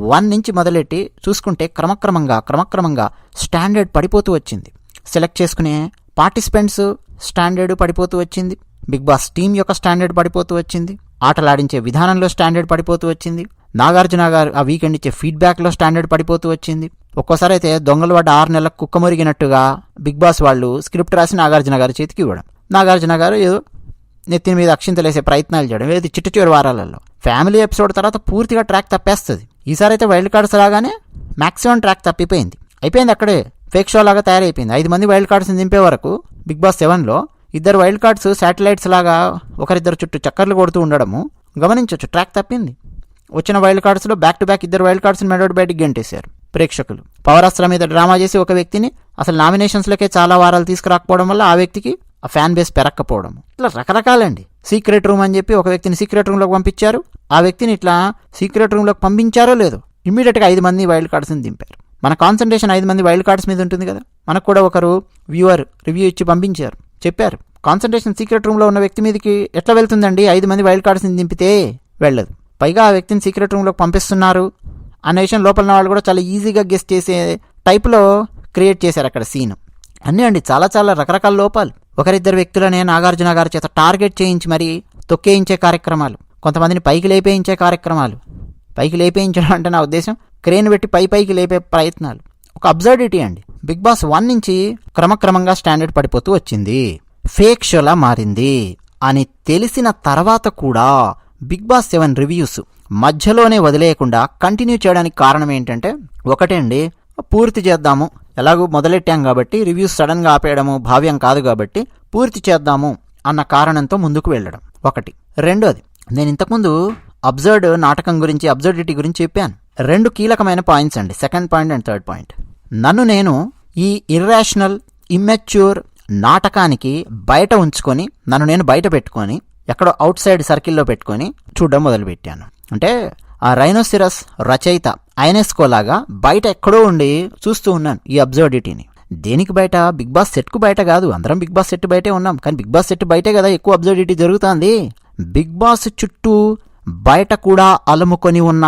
1 నుంచి మొదలెట్టి చూసుకుంటే క్రమక్రమంగా స్టాండర్డ్ పడిపోతూ వచ్చింది. సెలెక్ట్ చేసుకునే పార్టిసిపెంట్స్ స్టాండర్డ్ పడిపోతూ వచ్చింది. బిగ్ బాస్ టీం యొక్క స్టాండర్డ్ పడిపోతూ వచ్చింది. ఆటలాడించే విధానంలో స్టాండర్డ్ పడిపోతూ వచ్చింది. నాగార్జున గారు ఆ వీకెండ్ ఇచ్చే ఫీడ్బ్యాక్లో స్టాండర్డ్ పడిపోతూ వచ్చింది. ఒక్కోసారి అయితే దొంగలు పడ్డ 6 నెలలకు కుక్క మురిగినట్టుగా బిగ్ బాస్ వాళ్ళు స్క్రిప్ట్ రాసి నాగార్జున గారి చేతికి ఇవ్వడం, నాగార్జున గారు ఏదో నెత్తిన మీద అక్షింతలేసే ప్రయత్నాలు చేయడం, ఏది చిట్ట చివరి వారాలలో. ఫ్యామిలీ ఎపిసోడ్ తర్వాత పూర్తిగా ట్రాక్ తప్పేస్తుంది. ఈసారి అయితే వైల్డ్ కార్డ్స్ రాగానే మ్యాక్సిమం ట్రాక్ తప్పిపోయింది, అయిపోయింది. అక్కడే ఫేక్ షో లాగా తయారైపోయింది. 5 మంది వైల్డ్ కార్డ్స్ని దింపే వరకు బిగ్ బాస్ 7లో 2 వైల్డ్ కార్డ్స్ శాటిలైట్స్ లాగా ఒకరిద్దరు చుట్టూ చక్కర్లు కొడుతూ ఉండడము గమనించవచ్చు. ట్రాక్ తప్పింది. వచ్చిన వైల్డ్ కార్డ్స్లో బ్యాక్ టు బ్యాక్ 2 వైల్డ్ కార్డ్స్ని మెడోడి బయటికి గెంటేశారు ప్రేక్షకులు. పవర్ అస్త్రం మీద డ్రామా చేసి ఒక వ్యక్తిని అసలు నామినేషన్స్లోకే చాలా వారాలు తీసుకురాకపోవడం వల్ల ఆ వ్యక్తికి ఆ ఫ్యాన్ బేస్ పెరక్కపోవడం, ఇట్లా రకరకాలండి. సీక్రెట్ రూమ్ అని చెప్పి ఒక వ్యక్తిని సీక్రెట్ రూమ్లోకి పంపించారు. ఆ వ్యక్తిని ఇట్లా సీక్రెట్ రూమ్లోకి పంపించారో లేదో ఇమ్మీడియట్గా 5 మంది వైల్డ్ కార్డ్స్ని దింపారు. మన కాన్సన్ట్రేషన్ 5 మంది వైల్డ్ కార్డ్స్ మీద ఉంటుంది కదా. మనకు కూడా ఒకరు వ్యూవర్ రివ్యూ ఇచ్చి పంపించారు, చెప్పారు కాన్సన్ట్రేషన్ సీక్రెట్ రూమ్లో ఉన్న వ్యక్తి మీదకి ఎట్లా వెళ్తుందండి 5 మంది వైల్డ్ కార్డ్స్ని దింపితే వెళ్ళదు. పైగా ఆ వ్యక్తిని సీక్రెట్ రూమ్లోకి పంపిస్తున్నారు అనే విషయం లోపల వాళ్ళు కూడా చాలా ఈజీగా గెస్ట్ చేసే టైప్లో క్రియేట్ చేశారు అక్కడ సీన్. అన్నీ అండి చాలా రకరకాల లోపాలు. ఒకరిద్దరు వ్యక్తులనే నాగార్జున గారి చేత టార్గెట్ చేయించి మరీ తొక్కేయించే కార్యక్రమాలు, కొంతమందిని పైకి లేపేయించే కార్యక్రమాలు. పైకి లేపేయించడం అంటే నా ఉద్దేశం క్రేన్ పెట్టి పైకి లేపే ప్రయత్నాలు. ఒక అబ్సర్డిటీ అండి. బిగ్ బాస్ 1 నుంచి క్రమక్రమంగా స్టాండర్డ్ పడిపోతూ వచ్చింది, ఫేక్ షోలా మారింది అని తెలిసిన తర్వాత కూడా బిగ్ బాస్ 7 రివ్యూస్ మధ్యలోనే వదిలేయకుండా కంటిన్యూ చేయడానికి కారణం ఏంటంటే ఒకటే అండి, పూర్తి చేద్దాము, ఎలాగూ మొదలెట్టాం కాబట్టి రివ్యూస్ సడన్గా ఆపేయడము భావ్యం కాదు కాబట్టి పూర్తి చేద్దాము అన్న కారణంతో ముందుకు వెళ్ళడం ఒకటి. రెండోది, నేను ఇంతకుముందు అబ్జర్వ్డ్ నాటకం గురించి అబ్జర్విటీ గురించి చెప్పాను. 2 కీలకమైన పాయింట్స్ అండి, second point and third point. నన్ను నేను ఈ ఇర్రాషనల్ ఇమ్మెచ్యూర్ నాటకానికి బయట ఉంచుకొని నన్ను నేను బయట పెట్టుకొని ఎక్కడో అవుట్ సైడ్ సర్కిల్లో పెట్టుకొని చూడడం మొదలుపెట్టాను. అంటే ఆ రైనోసిరస్ రచయిత ఐనెస్కో లాగా బయట ఎక్కడో ఉండి చూస్తూ ఉన్నాను ఈ అబ్జర్విటీని. దేనికి బయట? బిగ్ బాస్ సెట్కు బయట కాదు, అందరం బిగ్ బాస్ సెట్ బయటే ఉన్నాం, కానీ బిగ్ బాస్ సెట్ బయటే కదా ఎక్కువ అబ్జర్విటీ జరుగుతుంది. బిగ్ బాస్ చుట్టూ బయట కూడా అలుముకొని ఉన్న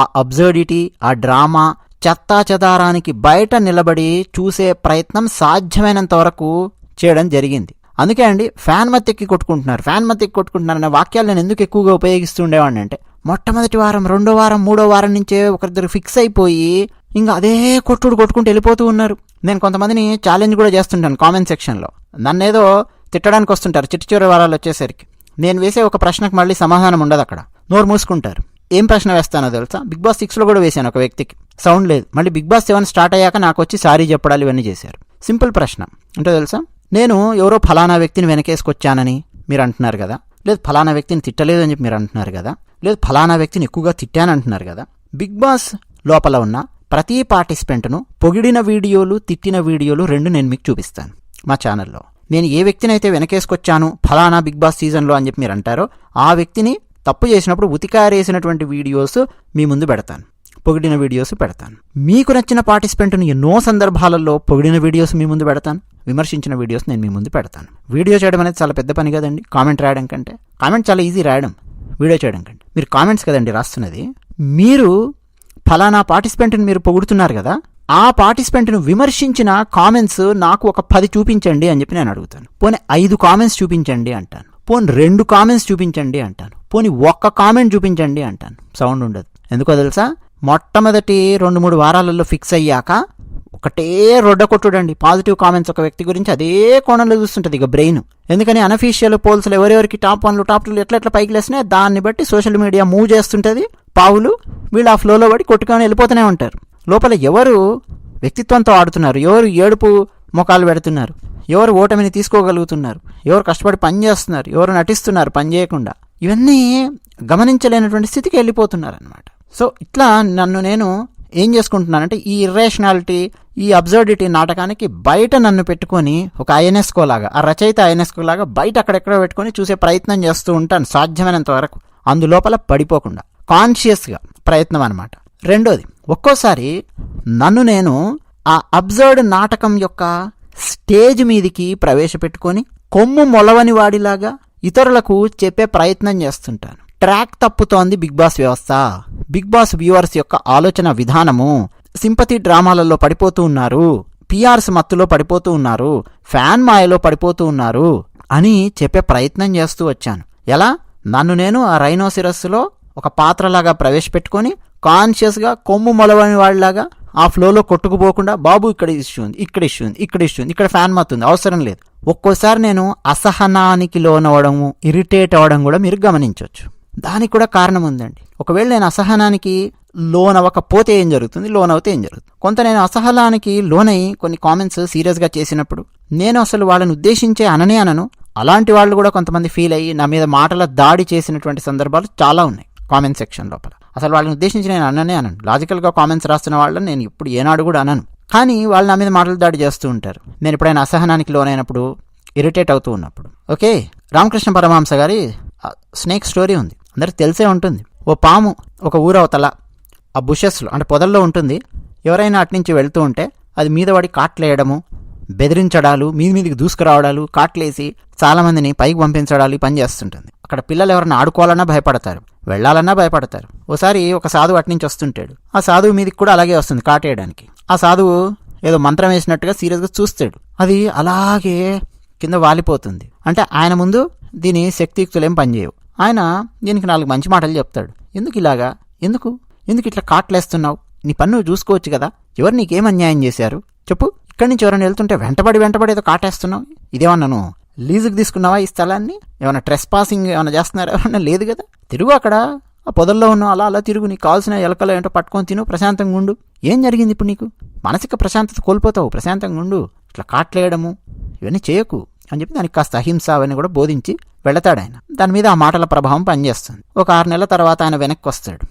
ఆ అబ్జర్విటీ, ఆ డ్రామా చెత్తా చెదారానికి బయట నిలబడి చూసే ప్రయత్నం సాధ్యమైనంత వరకు చేయడం జరిగింది. అందుకే అండి ఫ్యాన్ మత్తెక్కి కొట్టుకుంటున్నారనే వాక్యాలు నేను ఎందుకు ఎక్కువగా ఉపయోగిస్తూ ఉండేవాడిని అంటే, మొట్టమొదటి వారం, రెండో వారం, మూడో వారం నుంచే ఒకరిద్దరు ఫిక్స్ అయిపోయి ఇంకా అదే కొట్టుకుంటూ వెళ్ళిపోతూ ఉన్నారు. నేను కొంతమందిని ఛాలెంజ్ కూడా చేస్తుంటాను కామెంట్ సెక్షన్లో. నన్నేదో తిట్టడానికి వస్తుంటారు చివరి వారాలు వచ్చేసరికి. నేను వేసే ఒక ప్రశ్నకు మళ్ళీ సమాధానం ఉండదు, అక్కడ నోరు మూసుకుంటారు. ఏం ప్రశ్న వేస్తానో తెలుసా? బిగ్ బాస్ 6లో కూడా వేశాను ఒక వ్యక్తికి, సౌండ్ లేదు. మళ్ళీ బిగ్ బాస్ 7 స్టార్ట్ అయ్యాక నాకు వచ్చి సారీ చెప్పడాలు ఇవన్నీ చేశారు. సింపుల్ ప్రశ్న అంటే తెలుసా, నేను ఎవరో ఫలానా వ్యక్తిని వెనకేసుకొచ్చానని మీరు అంటున్నారు కదా, లేదు ఫలానా వ్యక్తిని తిట్టలేదు అని చెప్పి మీరు అంటున్నారు కదా, లేదు ఫలానా వ్యక్తిని ఎక్కువగా తిట్టాను అంటున్నారు కదా. బిగ్ బాస్ లోపల ఉన్న ప్రతి పార్టిసిపెంట్ను పొగిడిన వీడియోలు, తిట్టిన వీడియోలు 2 నేను మీకు చూపిస్తాను మా ఛానల్లో. నేను ఏ వ్యక్తిని అయితే వెనకేసుకొచ్చాను ఫలానా బిగ్ బాస్ సీజన్లో అని చెప్పి మీరు అంటారో, ఆ వ్యక్తిని తప్పు చేసినప్పుడు ఉతికారేసినటువంటి వీడియోస్ మీ ముందు పెడతాను, పొగిడిన వీడియోస్ పెడతాను. మీకు నచ్చిన పార్టిసిపెంట్ను ఎన్నో సందర్భాలలో పొగిడిన వీడియోస్ మీ ముందు పెడతాను, విమర్శించిన వీడియోస్ నేను మీ ముందు పెడతాను. వీడియో చేయడం అనేది చాలా పెద్ద పని కదండి, కామెంట్ రాయడం కంటే. కామెంట్ చాలా ఈజీ రాయడం, వీడియో చేయడం కంటే. మీరు కామెంట్స్ కదండి రాస్తున్నది. మీరు ఫలానా పార్టిసిపెంట్ని మీరు పొగుడుతున్నారు కదా, ఆ పార్టిసిపెంట్ను విమర్శించిన కామెంట్స్ నాకు ఒక 10 చూపించండి అని చెప్పి నేను అడుగుతాను. పోనీ 5 కామెంట్స్ చూపించండి అంటాను, పోనీ 2 కామెంట్స్ చూపించండి అంటాను, పోనీ 1 కామెంట్ చూపించండి అంటాను. సౌండ్ ఉండదు. ఎందుకో తెలుసా? మొట్టమొదటి 2-3 వారాలలో ఫిక్స్ అయ్యాక ఒకటే రొడ్డ కొట్టుడండి పాజిటివ్ కామెంట్స్ ఒక వ్యక్తి గురించి అదే కోణంలో చూస్తుంటుంది ఇక బ్రెయిన్. ఎందుకని అనఫీషియల్ పోల్స్లో ఎవరెవరికి టాప్ 1లు టాప్ 2లు ఎట్లా పైకి లేసినాయి దాన్ని బట్టి సోషల్ మీడియా మూవ్ చేస్తుంటుంది. పావులు వీళ్ళు ఆ ఫ్లోలో పడి కొట్టుకొని వెళ్ళిపోతూనే ఉంటారు. లోపల ఎవరు వ్యక్తిత్వంతో ఆడుతున్నారు, ఎవరు ఏడుపు ముఖాలు పెడుతున్నారు, ఎవరు ఓటమిని తీసుకోగలుగుతున్నారు, ఎవరు కష్టపడి పని చేస్తున్నారు, ఎవరు నటిస్తున్నారు పని చేయకుండా, ఇవన్నీ గమనించలేనటువంటి స్థితికి వెళ్ళిపోతున్నారు అనమాట. సో ఇట్లా నేను ఏం చేసుకుంటున్నానంటే, ఈ ఇర్రేషనాలిటీ, ఈ అబ్సర్డిటీ నాటకానికి బయట నన్ను పెట్టుకొని ఒక ఐఎన్ఎస్కో లాగా, ఆ రచయిత ఐఎన్ఎస్కో లాగా బయట అక్కడెక్కడో పెట్టుకొని చూసే ప్రయత్నం చేస్తూ ఉంటాను సాధ్యమైనంత వరకు, అందులోపల పడిపోకుండా. కాన్షియస్గా ప్రయత్నం అనమాట. రెండోది, ఒక్కోసారి నన్ను నేను ఆ అబ్జర్వ్డ్ నాటకం యొక్క స్టేజ్ మీదికి ప్రవేశపెట్టుకొని కొమ్ము మొలవని వాడిలాగా ఇతరులకు చెప్పే ప్రయత్నం చేస్తుంటాను. ట్రాక్ తప్పుతోంది బిగ్ బాస్ వ్యవస్థ, బిగ్ బాస్ వ్యూవర్స్ యొక్క ఆలోచన విధానము, సింపతి డ్రామాలలో పడిపోతూ ఉన్నారు, పిఆర్స్ మత్తులో పడిపోతూ ఉన్నారు, ఫ్యాన్ మాయలో పడిపోతూ ఉన్నారు అని చెప్పే ప్రయత్నం చేస్తూ వచ్చాను. ఎలా? నన్ను నేను ఆ రైనోసిరస్లో ఒక పాత్రలాగా ప్రవేశపెట్టుకొని కాన్షియస్గా కొమ్ము మొలవని వాళ్ళలాగా ఆ ఫ్లోలో కొట్టుకుపోకుండా, బాబు ఇక్కడ ఇష్యూ ఉంది, ఇక్కడ ఇష్యూ ఉంది, ఇక్కడ ఇష్యూ ఉంది, ఇక్కడ ఫ్యాన్ మత్తుంది, అవసరం లేదు. ఒక్కోసారి నేను అసహనానికి లోనవడము, ఇరిటేట్ అవ్వడం కూడా మీరు గమనించవచ్చు. దానికి కూడా కారణం ఉందండి. ఒకవేళ నేను అసహనానికి లోనవ్వకపోతే ఏం జరుగుతుంది, లోనవుతే ఏం జరుగుతుంది? కొంత నేను అసహనానికి లోనై కొన్ని కామెంట్స్ సీరియస్గా చేసినప్పుడు నేను అసలు వాళ్ళని ఉద్దేశించే అనను. అలాంటి వాళ్ళు కూడా కొంతమంది ఫీల్ అయ్యి నా మీద మాటల దాడి చేసినటువంటి సందర్భాలు చాలా ఉన్నాయి కామెంట్ సెక్షన్ లోపల. అసలు వాళ్ళని ఉద్దేశించి నేను అనను. లాజికల్గా కామెంట్స్ రాస్తున్న వాళ్ళని నేను ఇప్పుడు ఏనాడు కూడా అనను. కానీ వాళ్ళు నా మీద మాటలు దాడి చేస్తూ ఉంటారు నేను ఎప్పుడైనా అసహనానికి లోనైనప్పుడు, ఇరిటేట్ అవుతూ ఉన్నప్పుడు. ఓకే, రామకృష్ణ పరమహంస గారి స్నేక్ స్టోరీ ఉంది, అందరికి తెలిసే ఉంటుంది. ఓ పాము ఒక ఊరవతల ఆ బుషెస్లో అంటే పొదల్లో ఉంటుంది. ఎవరైనా అట్నుంచి వెళ్తూ ఉంటే అది మీద పడి కాట్లేయడము, బెదిరించడాలు, మీదికి దూసుకురావడాలు, కాట్లేసి చాలామందిని పైకి పంపించడాలు పని చేస్తుంటుంది. అక్కడ పిల్లలు ఎవరైనా ఆడుకోవాలన్నా భయపడతారు, వెళ్ళాలన్నా భయపడతారు. ఓసారి ఒక సాధువు అట్నుంచి వస్తుంటాడు. ఆ సాధువు మీదికి కూడా అలాగే వస్తుంది కాటేయడానికి. ఆ సాధువు ఏదో మంత్రం వేసినట్టుగా సీరియస్గా చూస్తాడు. అది అలాగే కింద వాలిపోతుంది. అంటే ఆయన ముందు దీని శక్తియుక్తులేం పనిచేయవు. ఆయన దీనికి 4 మంచి మాటలు చెప్తాడు. ఎందుకు ఇలాగా, ఎందుకు ఇట్లా కాట్లేస్తున్నావు, నీ పన్ను చూసుకోవచ్చు కదా, ఎవరు నీకేం అన్యాయం చేశారు చెప్పు, ఇక్కడి నుంచి ఎవరైనా వెళ్తుంటే వెంటబడి ఏదో కాటేస్తున్నావు, ఇదేమన్నాను లీజుకి తీసుకున్నావా ఈ స్థలాన్ని, ఏమైనా ట్రెస్ పాసింగ్ ఏమైనా చేస్తున్నారా, ఏమన్నా లేదు కదా, తిరుగు అక్కడ ఆ పొదల్లో ఉన్నావు, అలా తిరుగు, నీకు కావాల్సిన ఎలకలు ఏంటో పట్టుకొని తిను, ప్రశాంతంగా ఉండు. ఏం జరిగింది ఇప్పుడు నీకు, మానసిక ప్రశాంతత కోల్పోతావు, ప్రశాంతంగా ఉండు, ఇట్లా కాట్లేయడము ఇవన్నీ చేయకు అని చెప్పి దానికి కాస్త అహింస అవన్నీ కూడా బోధించి వెళతాడు ఆయన. దాని మీద ఆ మాటల ప్రభావం పనిచేస్తుంది. ఒక 6 నెలల తర్వాత ఆయన వెనక్కి వస్తాడు.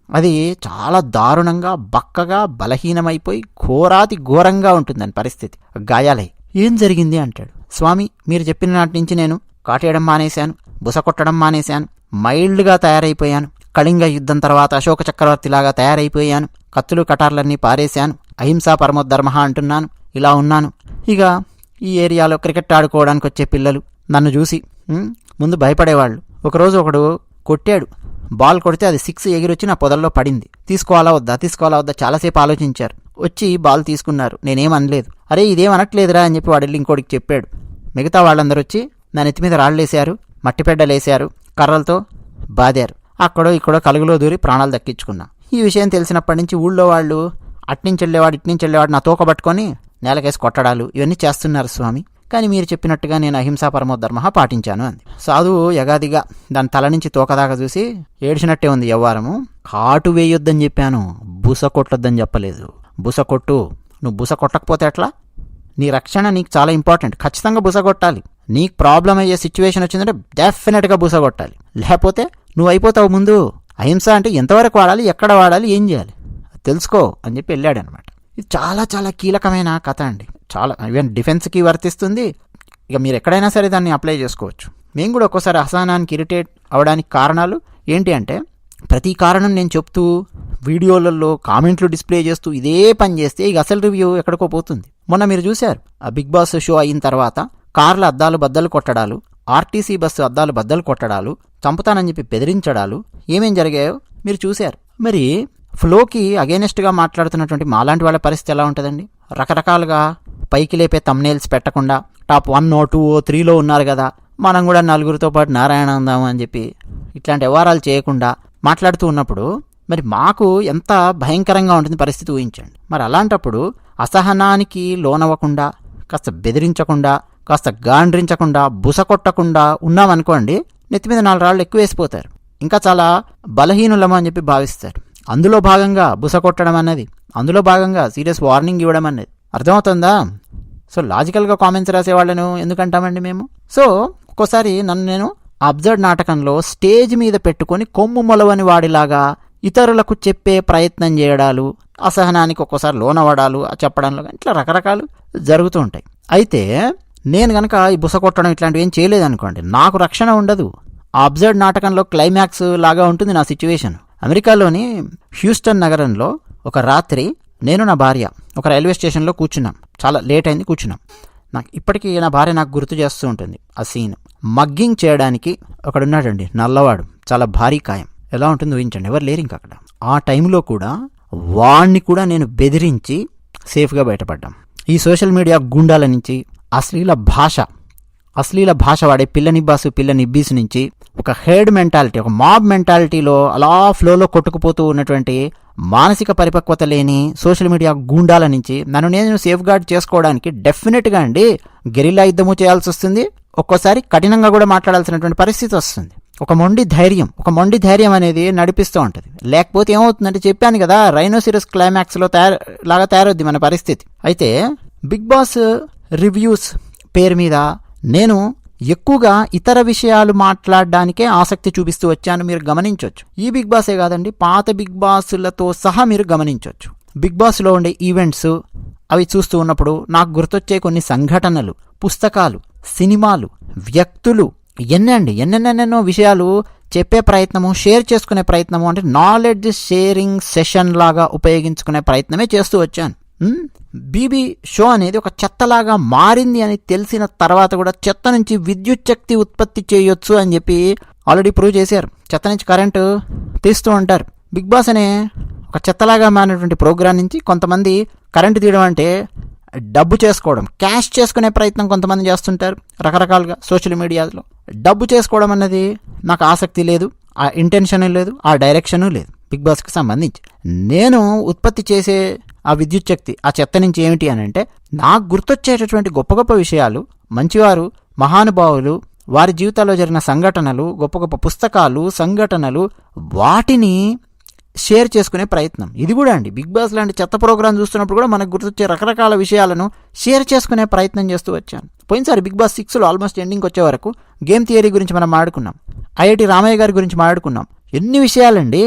అది చాలా దారుణంగా, బక్కగా, బలహీనమైపోయి ఘోరాతి ఘోరంగా ఉంటుందని పరిస్థితి. గాయాలై ఏం జరిగింది అంటాడు. స్వామి, మీరు చెప్పిన నాటి నుంచి నేను కాటేయడం మానేశాను, బుస కొట్టడం మానేశాను, మైల్డ్గా తయారైపోయాను, కళింగ యుద్ధం తర్వాత అశోక చక్రవర్తిలాగా తయారైపోయాను, కత్తులు కటార్లన్నీ పారేశాను, అహింసా పరమోధర్మ అంటున్నాను, ఇలా ఉన్నాను. ఇక ఈ ఏరియాలో క్రికెట్ ఆడుకోవడానికి వచ్చే పిల్లలు నన్ను చూసి ముందు భయపడేవాళ్ళు. ఒకరోజు ఒకడు కొట్టాడు, బాల్ కొడితే అది 6 ఎగిరొచ్చి నా పొదల్లో పడింది. తీసుకోవాలా వద్దా చాలాసేపు ఆలోచించారు. వచ్చి బాల్ తీసుకున్నారు. నేనేమనలేదు. అరే ఇదేం అనట్లేదురా అని చెప్పి వాడు వెళ్ళి ఇంకోటికి చెప్పాడు. మిగతా వాళ్ళందరూ వచ్చి నా నెత్తి మీద రాళ్ళేశారు, మట్టిపెడ్డలేశారు, కర్రలతో బాదారు. అక్కడో ఇక్కడో కలుగులో దూరి ప్రాణాలు దక్కించుకున్నా. ఈ విషయం తెలిసినప్పటి నుంచి ఊళ్ళో వాళ్ళు అట్నుంచి వెళ్ళేవాడు ఇట్నుంచి వెళ్ళేవాడు నా తోక పట్టుకొని నేలకేసి కొట్టడాలు ఇవన్నీ చేస్తున్నారు స్వామి. కానీ మీరు చెప్పినట్టుగా నేను అహింసా పరమో ధర్మ పాటించాను అంది. సాధువు యగాదిగా దాని తల నుంచి తోకదాకా చూసి ఏడ్చినట్టే ఉంది. యవ్వారము కాటు వేయొద్దని చెప్పాను, బుస కొట్టొద్దని చెప్పలేదు. బుస కొట్టు, నువ్వు బుస కొట్టకపోతే ఎట్లా? నీ రక్షణ నీకు చాలా ఇంపార్టెంట్. ఖచ్చితంగా బుస కొట్టాలి. నీకు ప్రాబ్లం అయ్యే సిచ్యువేషన్ వచ్చిందంటే డెఫినెట్గా బుస కొట్టాలి, లేకపోతే నువ్వు అయిపోతావు. ముందు అహింస అంటే ఎంతవరకు వాడాలి, ఎక్కడ వాడాలి, ఏం చేయాలి తెలుసుకో అని చెప్పి వెళ్ళాడు అనమాట. ఇది చాలా చాలా కీలకమైన కథ అండి. చాలా ఈవెన్ డిఫెన్స్కి వర్తిస్తుంది. ఇక మీరు ఎక్కడైనా సరే దాన్ని అప్లై చేసుకోవచ్చు. మేము కూడా ఒక్కోసారి అసహనానికి ఇరిటేట్ అవడానికి కారణాలు ఏంటి అంటే, ప్రతి కారణం నేను చెప్తూ వీడియోలలో కామెంట్లు డిస్ప్లే చేస్తూ ఇదే పని చేస్తే ఇక అసలు రివ్యూ ఎక్కడికో పోతుంది. మొన్న మీరు చూశారు ఆ బిగ్ బాస్ షో అయిన తర్వాత కార్ల అద్దాలు బద్దలు కొట్టడాలు, ఆర్టీసీ బస్సు అద్దాలు బద్దలు కొట్టడాలు, చంపుతానని చెప్పి బెదిరించడాలు ఏమేం జరిగాయో మీరు చూశారు. మరి ఫ్లోకి అగేనెస్ట్గా మాట్లాడుతున్నటువంటి మాలాంటి వాళ్ళ పరిస్థితి ఎలా ఉంటుందండి? రకరకాలుగా పైకి లేపే థంబ్నెయిల్స్ పెట్టకుండా టాప్ 1, 2, 3లో ఉన్నారు కదా, మనం కూడా నలుగురితో పాటు నారాయణ అందాము అని చెప్పి ఇట్లాంటి వ్యవహారాలు చేయకుండా మాట్లాడుతూ ఉన్నప్పుడు మరి మాకు ఎంత భయంకరంగా ఉంటుంది పరిస్థితి ఊహించండి. మరి అలాంటప్పుడు అసహనానికి లోనవ్వకుండా, కాస్త బెదిరించకుండా, కాస్త గాండ్రించకుండా, బుస కొట్టకుండా ఉన్నామనుకోండి, నెత్తి మీద 4 రాళ్ళు ఎక్కువ వేసిపోతారు. ఇంకా చాలా బలహీనులమో అని చెప్పి భావిస్తారు. అందులో భాగంగా బుస కొట్టడం అన్నది, అందులో భాగంగా సీరియస్ వార్నింగ్ ఇవ్వడం అనేది. అర్థమవుతుందా? సో లాజికల్గా కామెంట్స్ రాసేవాళ్ళను ఎందుకంటామండి మేము? సో ఒక్కోసారి నన్ను నేను అబ్జర్వ్ నాటకంలో స్టేజ్ మీద పెట్టుకొని కొమ్ము మొలవని వాడిలాగా ఇతరులకు చెప్పే ప్రయత్నం చేయడాలు, అసహనానికి ఒక్కోసారి లోనవడాలు, చెప్పడంలో ఇట్లా రకరకాలు జరుగుతూ ఉంటాయి. అయితే నేను కనుక ఈ బుస కొట్టడం ఇట్లాంటివి ఏం చేయలేదనుకోండి, నాకు రక్షణ ఉండదు. ఆ అబ్జర్వ్ నాటకంలో క్లైమాక్స్ లాగా ఉంటుంది నా సిచ్యువేషన్. అమెరికాలోని హ్యూస్టన్ నగరంలో ఒక రాత్రి నేను నా భార్య ఒక రైల్వే స్టేషన్లో కూర్చున్నాం. చాలా లేట్ అయింది, కూర్చున్నాం. నాకు ఇప్పటికీ నా భార్య నాకు గుర్తు చేస్తూ ఉంటుంది ఆ సీన్. మగ్గింగ్ చేయడానికి ఒకడున్నాడండి, నల్లవాడు, చాలా భారీ కాయం. ఎలా ఉంటుంది ఊహించండి, ఎవరు లేరు ఇంకా అక్కడ. ఆ టైంలో కూడా వాణ్ణి కూడా నేను బెదిరించి సేఫ్గా బయటపడ్డాం. ఈ సోషల్ మీడియా గుండాల నుంచి, అశ్లీల భాష వాడే పిల్ల నిబ్బీస్ నుంచి, ఒక హెడ్ మెంటాలిటీ, ఒక మాబ్ మెంటాలిటీలో అలా ఫ్లోలో కొట్టుకుపోతూ ఉన్నటువంటి మానసిక పరిపక్వత లేని సోషల్ మీడియా గూండాల నుంచి నన్ను నేను సేఫ్ గార్డ్ చేసుకోవడానికి డెఫినెట్గా అండి గెరిల్లా యుద్ధము చేయాల్సి వస్తుంది. ఒక్కోసారి కఠినంగా కూడా మాట్లాడాల్సినటువంటి పరిస్థితి వస్తుంది. ఒక మొండి ధైర్యం అనేది నడిపిస్తూ ఉంటుంది. లేకపోతే ఏమవుతుందంటే, చెప్పాను కదా, రైనోసిరస్ క్లైమాక్స్లో తయారవుద్ది మన పరిస్థితి. అయితే బిగ్ బాస్ రివ్యూస్ పేరు మీద నేను ఎక్కువగా ఇతర విషయాలు మాట్లాడడానికే ఆసక్తి చూపిస్తూ వచ్చాను. మీరు గమనించవచ్చు. ఈ బిగ్ బాసే కాదండి, పాత బిగ్ బాస్లతో సహా మీరు గమనించవచ్చు. బిగ్ బాస్లో ఉండే ఈవెంట్స్ అవి చూస్తూ ఉన్నప్పుడు నాకు గుర్తొచ్చే కొన్ని సంఘటనలు, పుస్తకాలు, సినిమాలు, వ్యక్తులు, ఎన్నెన్నో విషయాలు చెప్పే ప్రయత్నము, షేర్ చేసుకునే ప్రయత్నము, అంటే నాలెడ్జ్ షేరింగ్ సెషన్ లాగా ఉపయోగించుకునే ప్రయత్నమే చేస్తూ వచ్చాను. బీబీ షో అనేది ఒక చెత్తలాగా మారింది అని తెలిసిన తర్వాత కూడా చెత్త నుంచి విద్యుత్ శక్తి ఉత్పత్తి చేయొచ్చు అని చెప్పి ఆల్రెడీ ప్రూవ్ చేశారు. చెత్త నుంచి కరెంటు తీస్తూ ఉంటారు. బిగ్ బాస్ అనే ఒక చెత్తలాగా మారినటువంటి ప్రోగ్రాం నుంచి కొంతమంది కరెంటు తీయడం అంటే డబ్బు చేసుకోవడం, క్యాష్ చేసుకునే ప్రయత్నం కొంతమంది చేస్తుంటారు రకరకాలుగా సోషల్ మీడియాలో. డబ్బు చేసుకోవడం అన్నది నాకు ఆసక్తి లేదు, ఆ ఇంటెన్షన్ లేదు, ఆ డైరెక్షను లేదు బిగ్ బాస్కి సంబంధించి. నేను ఉత్పత్తి చేసే ఆ విద్యుత్ శక్తి, ఆ చెత్త నుంచి ఏమిటి అని అంటే, నాకు గుర్తొచ్చేటటువంటి గొప్ప గొప్ప విషయాలు, మంచివారు, మహానుభావులు, వారి జీవితాల్లో జరిగిన సంఘటనలు, గొప్ప గొప్ప పుస్తకాలు, సంఘటనలు, వాటిని షేర్ చేసుకునే ప్రయత్నం. ఇది కూడా అండి బిగ్ బాస్ లాంటి చెత్త ప్రోగ్రాం చూస్తున్నప్పుడు కూడా మనకు గుర్తొచ్చే రకరకాల విషయాలను షేర్ చేసుకునే ప్రయత్నం చేస్తూ వచ్చాను. పోయినసారి బిగ్ బాస్ 6లో ఆల్మోస్ట్ ఎండింగ్కి వచ్చే వరకు గేమ్ థియరీ గురించి మనం మాట్లాడుకున్నాం, ఐఐటి రామయ్య గారి గురించి మాట్లాడుకున్నాం. ఎన్ని విషయాలండి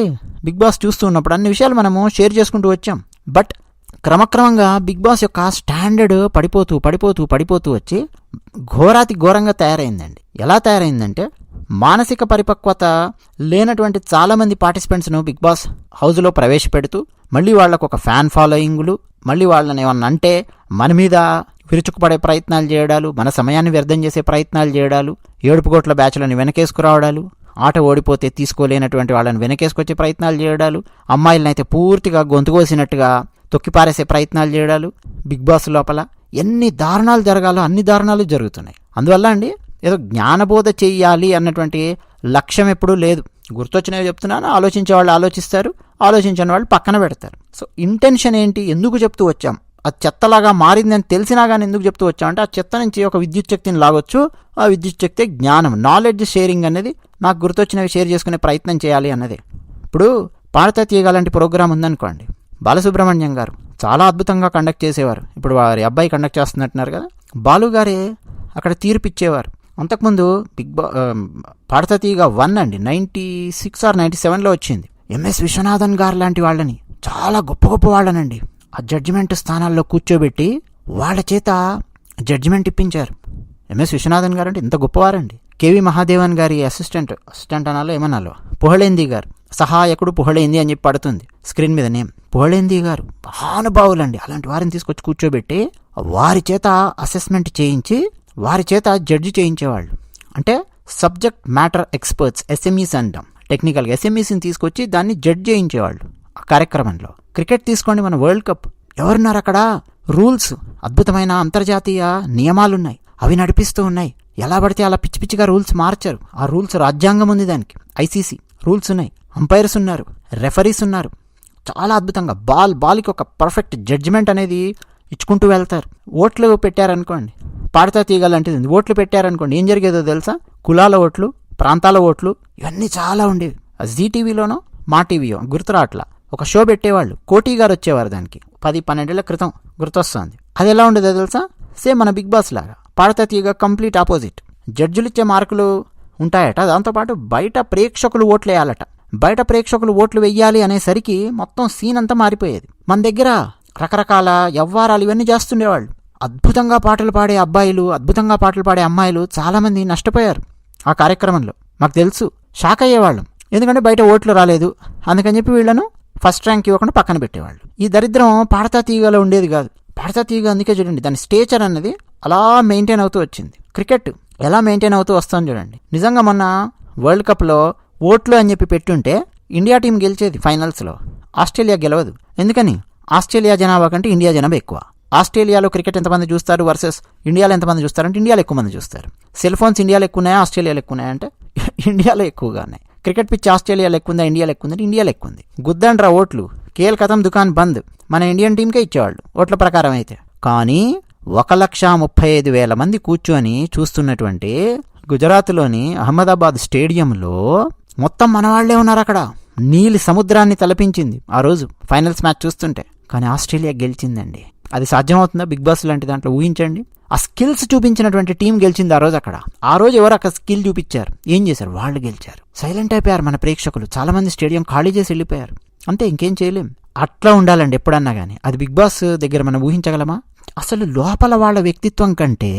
బిగ్ బాస్ చూస్తూ ఉన్నప్పుడు, అన్ని విషయాలు మనము షేర్ చేసుకుంటూ వచ్చాం. బట్ క్రమక్రమంగా బిగ్ బాస్ యొక్క స్టాండర్డ్ పడిపోతూ వచ్చి ఘోరంగా తయారైందండి. ఎలా తయారైందంటే, మానసిక పరిపక్వత లేనటువంటి చాలామంది పార్టిసిపెంట్స్ను బిగ్ బాస్ హౌస్లో ప్రవేశపెడుతూ, మళ్ళీ వాళ్లకు ఒక ఫ్యాన్ ఫాలోయింగ్లు, మళ్ళీ వాళ్ళని ఏమన్నా అంటే మన మీద విరుచుకుపడే ప్రయత్నాలు చేయడాలు, మన సమయాన్ని వ్యర్థం చేసే ప్రయత్నాలు చేయడాలు, ఏడుపుగోట్ల బ్యాచ్లను వెనకేసుకురావడాలు, ఆట ఓడిపోతే తీసుకోలేనటువంటి వాళ్ళని వెనకేసుకొచ్చే ప్రయత్నాలు చేయడాలు, అమ్మాయిలనైతే పూర్తిగా గొంతుకోసినట్టుగా తొక్కిపారేసే ప్రయత్నాలు చేయడాలు బిగ్ బాస్ లోపల ఎన్ని దారుణాలు జరగాలో అన్ని దారుణాలు జరుగుతున్నాయి. అందువల్ల అండి ఏదో జ్ఞానబోధ చెయ్యాలి అన్నటువంటి లక్ష్యం ఎప్పుడూ లేదు. గుర్తొచ్చినవి చెప్తున్నాను, ఆలోచించే వాళ్ళు ఆలోచిస్తారు, ఆలోచించని వాళ్ళు పక్కన పెడతారు. సో ఇంటెన్షన్ ఏంటి, ఎందుకు చెప్తూ వచ్చాం, అది చెత్తలాగా మారిందని తెలిసినా కానీ ఎందుకు చెప్తూ వచ్చామంటే ఆ చెత్త నుంచి ఒక విద్యుత్ శక్తిని లాగొచ్చు. ఆ విద్యుత్ శక్తి జ్ఞానం, నాలెడ్జ్ షేరింగ్ అనేది నాకు గుర్తొచ్చినవి షేర్ చేసుకునే ప్రయత్నం చేయాలి అన్నది. ఇప్పుడు పాడతా తీయగా లాంటి ప్రోగ్రాం ఉందనుకోండి, బాలసుబ్రహ్మణ్యం గారు చాలా అద్భుతంగా కండక్ట్ చేసేవారు. ఇప్పుడు వారి అబ్బాయి కండక్ట్ చేస్తున్నట్టున్నారు కదా, బాలు గారే అక్కడ తీర్పిచ్చేవారు. అంతకుముందు పాడతా తీయగా 1 అండి 96 or 97లో వచ్చింది. ఎంఎస్ విశ్వనాథన్ గారు లాంటి వాళ్ళని, చాలా గొప్ప గొప్ప వాళ్ళనండి ఆ జడ్జిమెంట్ స్థానాల్లో కూర్చోబెట్టి వాళ్ళ చేత జడ్జిమెంట్ ఇప్పించారు. ఎంఎస్ విశ్వనాథన్ గారు అంటే ఇంత గొప్పవారండి. కేవి మహాదేవన్ గారి అసిస్టెంట్ అనాలో ఏమన్నాలో, పుహళేంది గారు సహాయకుడు పుహళేంది అని చెప్పి పడుతుంది స్క్రీన్ మీద నేమ్. పుహళేంది గారు మహానుభావులండి. అలాంటి వారిని తీసుకొచ్చి కూర్చోబెట్టి వారి చేత అసెస్మెంట్ చేయించి వారి చేత జడ్జి చేయించేవాళ్ళు. అంటే సబ్జెక్ట్ మ్యాటర్ ఎక్స్పర్ట్స్, ఎస్ఎంఈస్ అంటాం టెక్నికల్గా. ఎస్ఎంఈస్ని తీసుకొచ్చి దాన్ని జడ్జ్ చేయించేవాళ్ళు ఆ కార్యక్రమంలో. క్రికెట్ తీసుకోండి, మన వరల్డ్ కప్ ఎవరున్నారు అక్కడ, రూల్స్, అద్భుతమైన అంతర్జాతీయ నియమాలున్నాయి, అవి నడిపిస్తూ ఉన్నాయి. ఎలా పడితే అలా పిచ్చి పిచ్చిగా రూల్స్ మార్చారు. ఆ రూల్స్ రాజ్యాంగం ఉంది, దానికి ఐసీసీ రూల్స్ ఉన్నాయి, అంపైర్స్ ఉన్నారు, రెఫరీస్ ఉన్నారు. చాలా అద్భుతంగా బాల్కి ఒక పర్ఫెక్ట్ జడ్జిమెంట్ అనేది ఇచ్చుకుంటూ వెళ్తారు. ఓట్లు పెట్టారనుకోండి, పాడతా తీయగలంటే ఓట్లు పెట్టారనుకోండి, ఏం జరిగేదో తెలుసా, కులాల ఓట్లు, ప్రాంతాల ఓట్లు, ఇవన్నీ చాలా ఉండేవి. జీటీవీలోనో మా టీవీయో గుర్తురాట్లా ఒక షో పెట్టేవాళ్ళు, కోటి గారు వచ్చేవారు దానికి 10-12 ఏళ్ల క్రితం, గుర్తొస్తుంది. అది ఎలా ఉండేదో తెలుసా, సేమ్ మన బిగ్ బాస్ లాగా. పాడతా తీయగా కంప్లీట్ ఆపోజిట్. జడ్జిలు ఇచ్చే మార్కులు ఉంటాయట, దాంతోపాటు బయట ప్రేక్షకులు ఓట్లు వేయాలట. బయట ప్రేక్షకులు ఓట్లు వెయ్యాలి అనేసరికి మొత్తం సీన్ అంతా మారిపోయేది. మన దగ్గర రకరకాల యవ్వారాలు ఇవన్నీ చేస్తుండేవాళ్ళు. అద్భుతంగా పాటలు పాడే అబ్బాయిలు, అద్భుతంగా పాటలు పాడే అమ్మాయిలు చాలామంది నష్టపోయారు ఆ కార్యక్రమంలో. మాకు తెలుసు, షాక్ అయ్యేవాళ్ళం. ఎందుకంటే బయట ఓట్లు రాలేదు, అందుకని చెప్పి వీళ్ళను ఫస్ట్ ర్యాంక్ ఇవ్వకుండా పక్కన పెట్టేవాళ్ళు. ఈ దరిద్రం పాడతా తీయగలో ఉండేది కాదు. పాడతా తీయగా అందుకే చూడండి, దాని స్టేచర్ అన్నది అలా మెయింటైన్ అవుతూ వచ్చింది. క్రికెట్ ఎలా మెయింటైన్ అవుతూ వస్తుంది చూడండి. నిజంగా మొన్న వరల్డ్ కప్లో ఓట్లు అని చెప్పి పెట్టుంటే ఇండియా టీం గెలిచేది ఫైనల్స్లో. ఆస్ట్రేలియా గెలవదు. ఎందుకని, ఆస్ట్రేలియా జనాభా కంటే ఇండియా జనాభా ఎక్కువ. ఆస్ట్రేలియాలో క్రికెట్ ఎంతమంది చూస్తారు వర్సెస్ ఇండియాలో ఎంతమంది చూస్తారంటే ఇండియాలో ఎక్కువ మంది చూస్తారు. సెల్ ఫోన్స్ ఇండియాలో ఎక్కువ ఉన్నాయా ఆస్ట్రేలియాలో ఎక్కువ ఉన్నాయా అంటే ఇండియాలో ఎక్కువగా ఉన్నాయి. క్రికెట్ పిచ్ ఆస్ట్రేలియాలో ఎక్కువ ఉందా ఇండియాలో ఎక్కువ ఉందంటే ఇండియాలో ఎక్కువ ఉంది. గుద్దండ్రా ఓట్లు, కేల్ కథం దుకాన్ బంద్, మన ఇండియన్ టీంకే ఇచ్చేవాళ్ళు ఓట్ల ప్రకారం అయితే. కానీ 1,35,000 మంది కూర్చొని చూస్తున్నటువంటి గుజరాత్లోని అహ్మదాబాద్ స్టేడియంలో మొత్తం మనవాళ్లే ఉన్నారు. అక్కడ నీలి సముద్రాన్ని తలపించింది ఆ రోజు ఫైనల్స్ మ్యాచ్ చూస్తుంటే. కానీ ఆస్ట్రేలియా గెలిచిందండి. అది సాధ్యమవుతుందా బిగ్ బాస్ లాంటి దాంట్లో? ఊహించండి. ఆ స్కిల్స్ చూపించినటువంటి టీం గెలిచింది ఆ రోజు. అక్కడ ఆ రోజు ఎవరు అక్కడ స్కిల్ చూపించారు, ఏం చేశారు, వాళ్ళు గెలిచారు. సైలెంట్ అయిపోయారు మన ప్రేక్షకులు. చాలా మంది స్టేడియం ఖాళీ చేసి వెళ్ళిపోయారు. అంతే, ఇంకేం చేయలేం. అట్లా ఉండాలండి ఎప్పుడన్నా కానీ. అది బిగ్ బాస్ దగ్గర మనం ఊహించగలమా? అసలు లోపల వాళ్ళ వ్యక్తిత్వం కంటే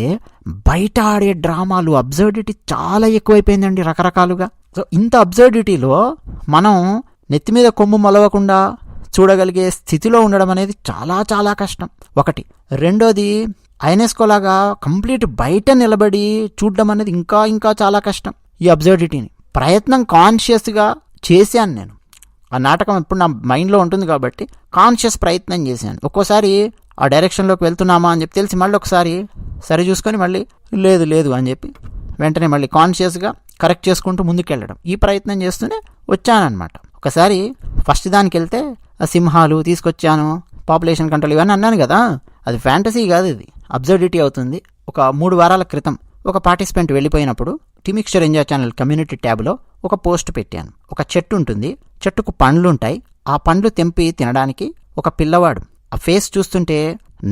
బయట ఆడే డ్రామాలు, అబ్సర్డిటీ చాలా ఎక్కువైపోయిందండి రకరకాలుగా. సో ఇంత అబ్సర్డిటీలో మనం నెత్తి మీద కొమ్ము మొలవకుండా చూడగలిగే స్థితిలో ఉండడం అనేది చాలా చాలా కష్టం. ఒకటి. రెండోది, ఐనెస్కోలాగా కంప్లీట్ బయట నిలబడి చూడడం అనేది ఇంకా ఇంకా చాలా కష్టం. ఈ అబ్సర్డిటీని ప్రయత్నం కాన్షియస్గా చేశాను నేను. ఆ నాటకం ఇప్పుడు నా మైండ్లో ఉంటుంది కాబట్టి కాన్షియస్ ప్రయత్నం చేశాను. ఒక్కోసారి ఆ డైరెక్షన్లోకి వెళ్తున్నామా అని చెప్పి తెలిసి మళ్ళీ ఒకసారి సరి చూసుకొని మళ్ళీ లేదు అని చెప్పి వెంటనే మళ్ళీ కాన్షియస్గా కరెక్ట్ చేసుకుంటూ ముందుకెళ్ళడం, ఈ ప్రయత్నం చేస్తూనే వచ్చానమాట. ఒకసారి ఫస్ట్ దానికి వెళ్తే ఆ సింహాలు తీసుకొచ్చాను, పాపులేషన్ కంట్రోల్ ఇవన్నీ అన్నాను కదా, అది ఫ్యాంటసీ కాదు, ఇది అబ్సర్డిటీ అవుతుంది. ఒక 3 వారాల క్రితం ఒక పార్టిసిపెంట్ వెళ్ళిపోయినప్పుడు టిమిక్స్చర్ ఎంజాయ్ ఛానల్ కమ్యూనిటీ ట్యాబ్లో ఒక పోస్ట్ పెట్టాను. ఒక చెట్టు ఉంటుంది, చెట్టుకు పండ్లు ఉంటాయి. ఆ పండ్లు తెంపి తినడానికి ఒక పిల్లవాడు, ఆ ఫేస్ చూస్తుంటే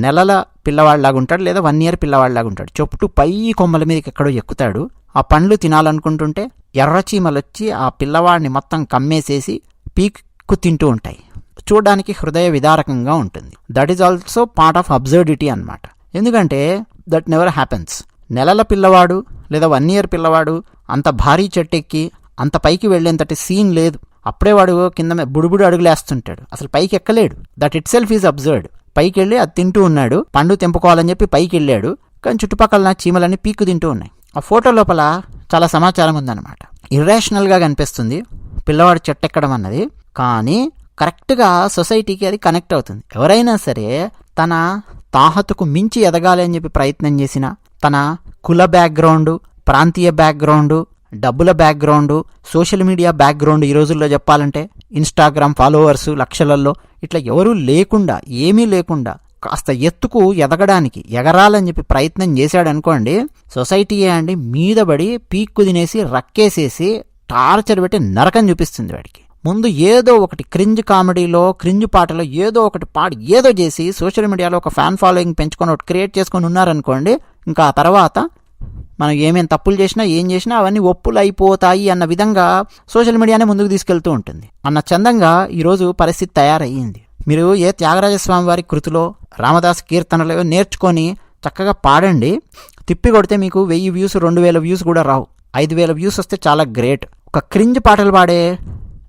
నెలల పిల్లవాడిలాగా ఉంటాడు, లేదా 1 year పిల్లవాడిలాగా ఉంటాడు. చెట్టు పై కొమ్మల మీదకి ఎక్కడో ఎక్కుతాడు. ఆ పండ్లు తినాలనుకుంటుంటే ఎర్రచీమలొచ్చి ఆ పిల్లవాడిని మొత్తం కమ్మేసేసి పీక్కు తింటూ ఉంటాయి. చూడడానికి హృదయ విదారకంగా ఉంటుంది. That is also part of absurdity అన్నమాట. ఎందుకంటే దట్ నెవర్ హ్యాపెన్స్. నెలల పిల్లవాడు లేదా 1 year పిల్లవాడు అంత భారీ చెట్టెక్కి అంత పైకి వెళ్ళేంతటి సీన్ లేదు. అప్పుడే వాడు కింద బుడుబుడు అడుగులేస్తుంటాడు, అసలు పైకి ఎక్కలేడు. That itself is absurd. పైకి వెళ్ళి అది తింటూ ఉన్నాడు, పండు తెంపుకోవాలని చెప్పి పైకి వెళ్ళాడు, కానీ చుట్టుపక్కల చీమలన్నీ పీక్కు తింటూ ఉన్నాయి. ఆ ఫోటో లోపల చాలా సమాచారం ఉందన్నమాట. ఇర్రేషనల్గా కనిపిస్తుంది పిల్లవాడు చెట్టెక్కడం అన్నది. కానీ కరెక్ట్గా సొసైటీకి అది కనెక్ట్ అవుతుంది. ఎవరైనా సరే తన తాహతుకు మించి ఎదగాలి అని చెప్పి ప్రయత్నం చేసిన, తన కుల బ్యాక్గ్రౌండు, ప్రాంతీయ బ్యాక్గ్రౌండు, డబ్బుల బ్యాక్గ్రౌండు, సోషల్ మీడియా బ్యాక్గ్రౌండ్, ఈ రోజుల్లో చెప్పాలంటే ఇన్స్టాగ్రామ్ ఫాలోవర్సు లక్షలలో ఇట్లా ఎవరూ లేకుండా, ఏమీ లేకుండా కాస్త ఎత్తుకు ఎదగడానికి, ఎగరాలని చెప్పి ప్రయత్నం చేశాడనుకోండి, సొసైటీయే అండి మీదబడి పీక్కు తినేసి రక్కేసేసి టార్చర్ పెట్టి నరకం చూపిస్తుంది వాడికి. ముందు ఏదో ఒకటి క్రింజ్ కామెడీలో, క్రింజ్ పాటలో ఏదో ఒకటి పాడి ఏదో చేసి సోషల్ మీడియాలో ఒక ఫ్యాన్ ఫాలోయింగ్ పెంచుకొని ఒకటి క్రియేట్ చేసుకొని ఉన్నారనుకోండి, ఇంకా ఆ తర్వాత మనం ఏమేమి తప్పులు చేసినా ఏం చేసినా అవన్నీ ఒప్పులు అయిపోతాయి అన్న విధంగా సోషల్ మీడియానే ముందుకు తీసుకెళ్తూ ఉంటుంది అన్న చందంగా ఈరోజు పరిస్థితి తయారయ్యింది. మీరు ఏ త్యాగరాజస్వామి వారి కృతిలో, రామదాస్ కీర్తనలో నేర్చుకొని చక్కగా పాడండి, తిప్పి కొడితే మీకు 1000 వ్యూస్ 2000 వ్యూస్ కూడా రావు. 5000 వ్యూస్ వస్తే చాలా గ్రేట్. ఒక క్రింజ్ పాటలు పాడే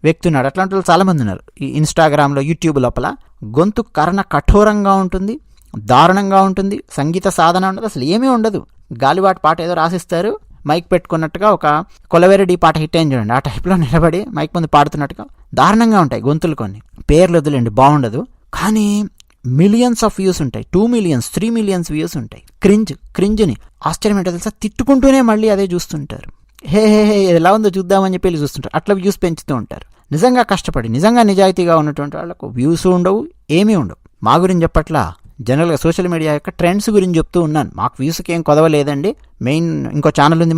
వ్యక్తి ఉన్నాడు, అట్లాంటి వాళ్ళు చాలామంది ఉన్నారు ఈ ఇన్స్టాగ్రామ్లో, యూట్యూబ్ లోపల. గొంతు కర్ణ కఠోరంగా ఉంటుంది, దారుణంగా ఉంటుంది, సంగీత సాధన ఉండదు, అసలు ఏమీ ఉండదు. గాలివాటి పాట ఏదో రాసిస్తారు, మైక్ పెట్టుకున్నట్టుగా. ఒక కొలవేరెడ్డి పాట హిట్ అయింది చూడండి, ఆ టైప్లో నిలబడి మైక్ ముందు పాడుతున్నట్టుగా దారుణంగా ఉంటాయి గొంతులు. కొన్ని పేర్లు వదిలేండి, బాగుండదు. కానీ మిలియన్స్ ఆఫ్ వ్యూస్ ఉంటాయి, 2 millions 3 millions వ్యూస్ ఉంటాయి. క్రింజ్ని ఆశ్చర్యం ఏంటో తెలుసా, తిట్టుకుంటూనే మళ్ళీ అదే చూస్తుంటారు. హే హే హే ఎలా ఉందో చూద్దామని చెప్పి వెళ్ళి చూస్తుంటారు. అట్లా వ్యూస్ పెంచుతూ ఉంటారు. నిజంగా కష్టపడి, నిజంగా నిజాయితీగా ఉన్నటువంటి వాళ్ళకు వ్యూస్ ఉండవు, ఏమీ ఉండవు. మా గురించి చెప్పట్లా, జనరల్గా సోషల్ మీడియా యొక్క ట్రెండ్స్ గురించి చెప్తూ ఉన్నాను. మాకు వ్యూస్కి ఏం కొదవలేదండి. మెయిన్ ఇంకో ఛానల్ ఉంది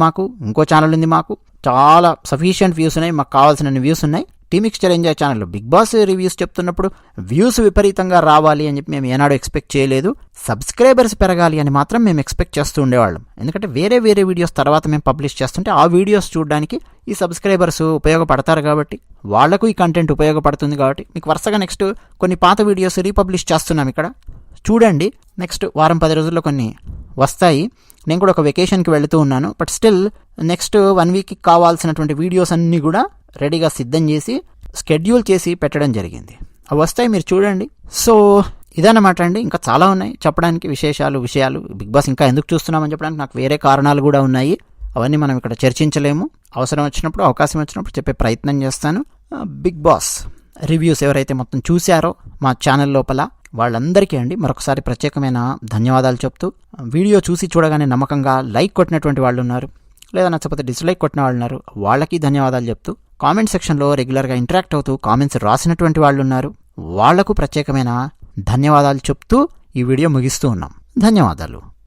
మాకు, చాలా సఫిషియంట్ వ్యూస్ ఉన్నాయి, మాకు కావాల్సిన వ్యూస్ ఉన్నాయి. టీమిక్స్చర్ ఎంజాయ్ ఛానల్లో బిగ్ బాస్ రివ్యూస్ చెప్తున్నప్పుడు వ్యూస్ విపరీతంగా రావాలి అని చెప్పి మేము ఏనాడు ఎక్స్పెక్ట్ చేయలేదు. సబ్స్క్రైబర్స్ పెరగాలి అని మాత్రం మేము ఎక్స్పెక్ట్ చేస్తూ ఉండేవాళ్ళం. ఎందుకంటే వేరే వీడియోస్ తర్వాత మేము పబ్లిష్ చేస్తుంటే ఆ వీడియోస్ చూడడానికి ఈ సబ్స్క్రైబర్స్ ఉపయోగపడతారు కాబట్టి, వాళ్లకు ఈ కంటెంట్ ఉపయోగపడుతుంది కాబట్టి మీకు వరుసగా నెక్స్ట్ కొన్ని పాత వీడియోస్ రీపబ్లిష్ చేస్తున్నాం ఇక్కడ చూడండి. నెక్స్ట్ వారం 10 రోజుల్లో కొన్ని వస్తాయి. నేను కూడా ఒక వెకేషన్కి వెళుతూ ఉన్నాను, బట్ స్టిల్ నెక్స్ట్ 1 వీక్కి కావాల్సినటువంటి వీడియోస్ అన్నీ కూడా రెడీగా సిద్ధం చేసి షెడ్యూల్ చేసి పెట్టడం జరిగింది. అవి వస్తాయి, మీరు చూడండి. సో ఇదన్నమాట అండి. ఇంకా చాలా ఉన్నాయి చెప్పడానికి విశేషాలు, బిగ్ బాస్ ఇంకా ఎందుకు చూస్తున్నామని చెప్పడానికి నాకు వేరే కారణాలు కూడా ఉన్నాయి. అవన్నీ మనం ఇక్కడ చర్చించలేము. అవసరం వచ్చినప్పుడు, అవకాశం వచ్చినప్పుడు చెప్పే ప్రయత్నం చేస్తాను. బిగ్ బాస్ రివ్యూస్ ఎవరైతే మొత్తం చూశారో మా ఛానల్ లోపల వాళ్ళందరికీ అండి మరొకసారి ప్రత్యేకమైన ధన్యవాదాలు చెప్తూ, వీడియో చూడగానే నమ్మకంగా లైక్ కొట్టినటువంటి వాళ్ళు ఉన్నారు, లేదా నచ్చకపోతే డిస్లైక్ కొట్టిన వాళ్ళు ఉన్నారు, వాళ్ళకి ధన్యవాదాలు చెప్తూ, కామెంట్ సెక్షన్లో రెగ్యులర్గా ఇంటరాక్ట్ అవుతూ కామెంట్స్ రాసినటువంటి వాళ్ళు ఉన్నారు, వాళ్లకు ప్రత్యేకమైన ధన్యవాదాలు చెప్తూ ఈ వీడియో ముగిస్తూ ఉన్నాం. ధన్యవాదాలు.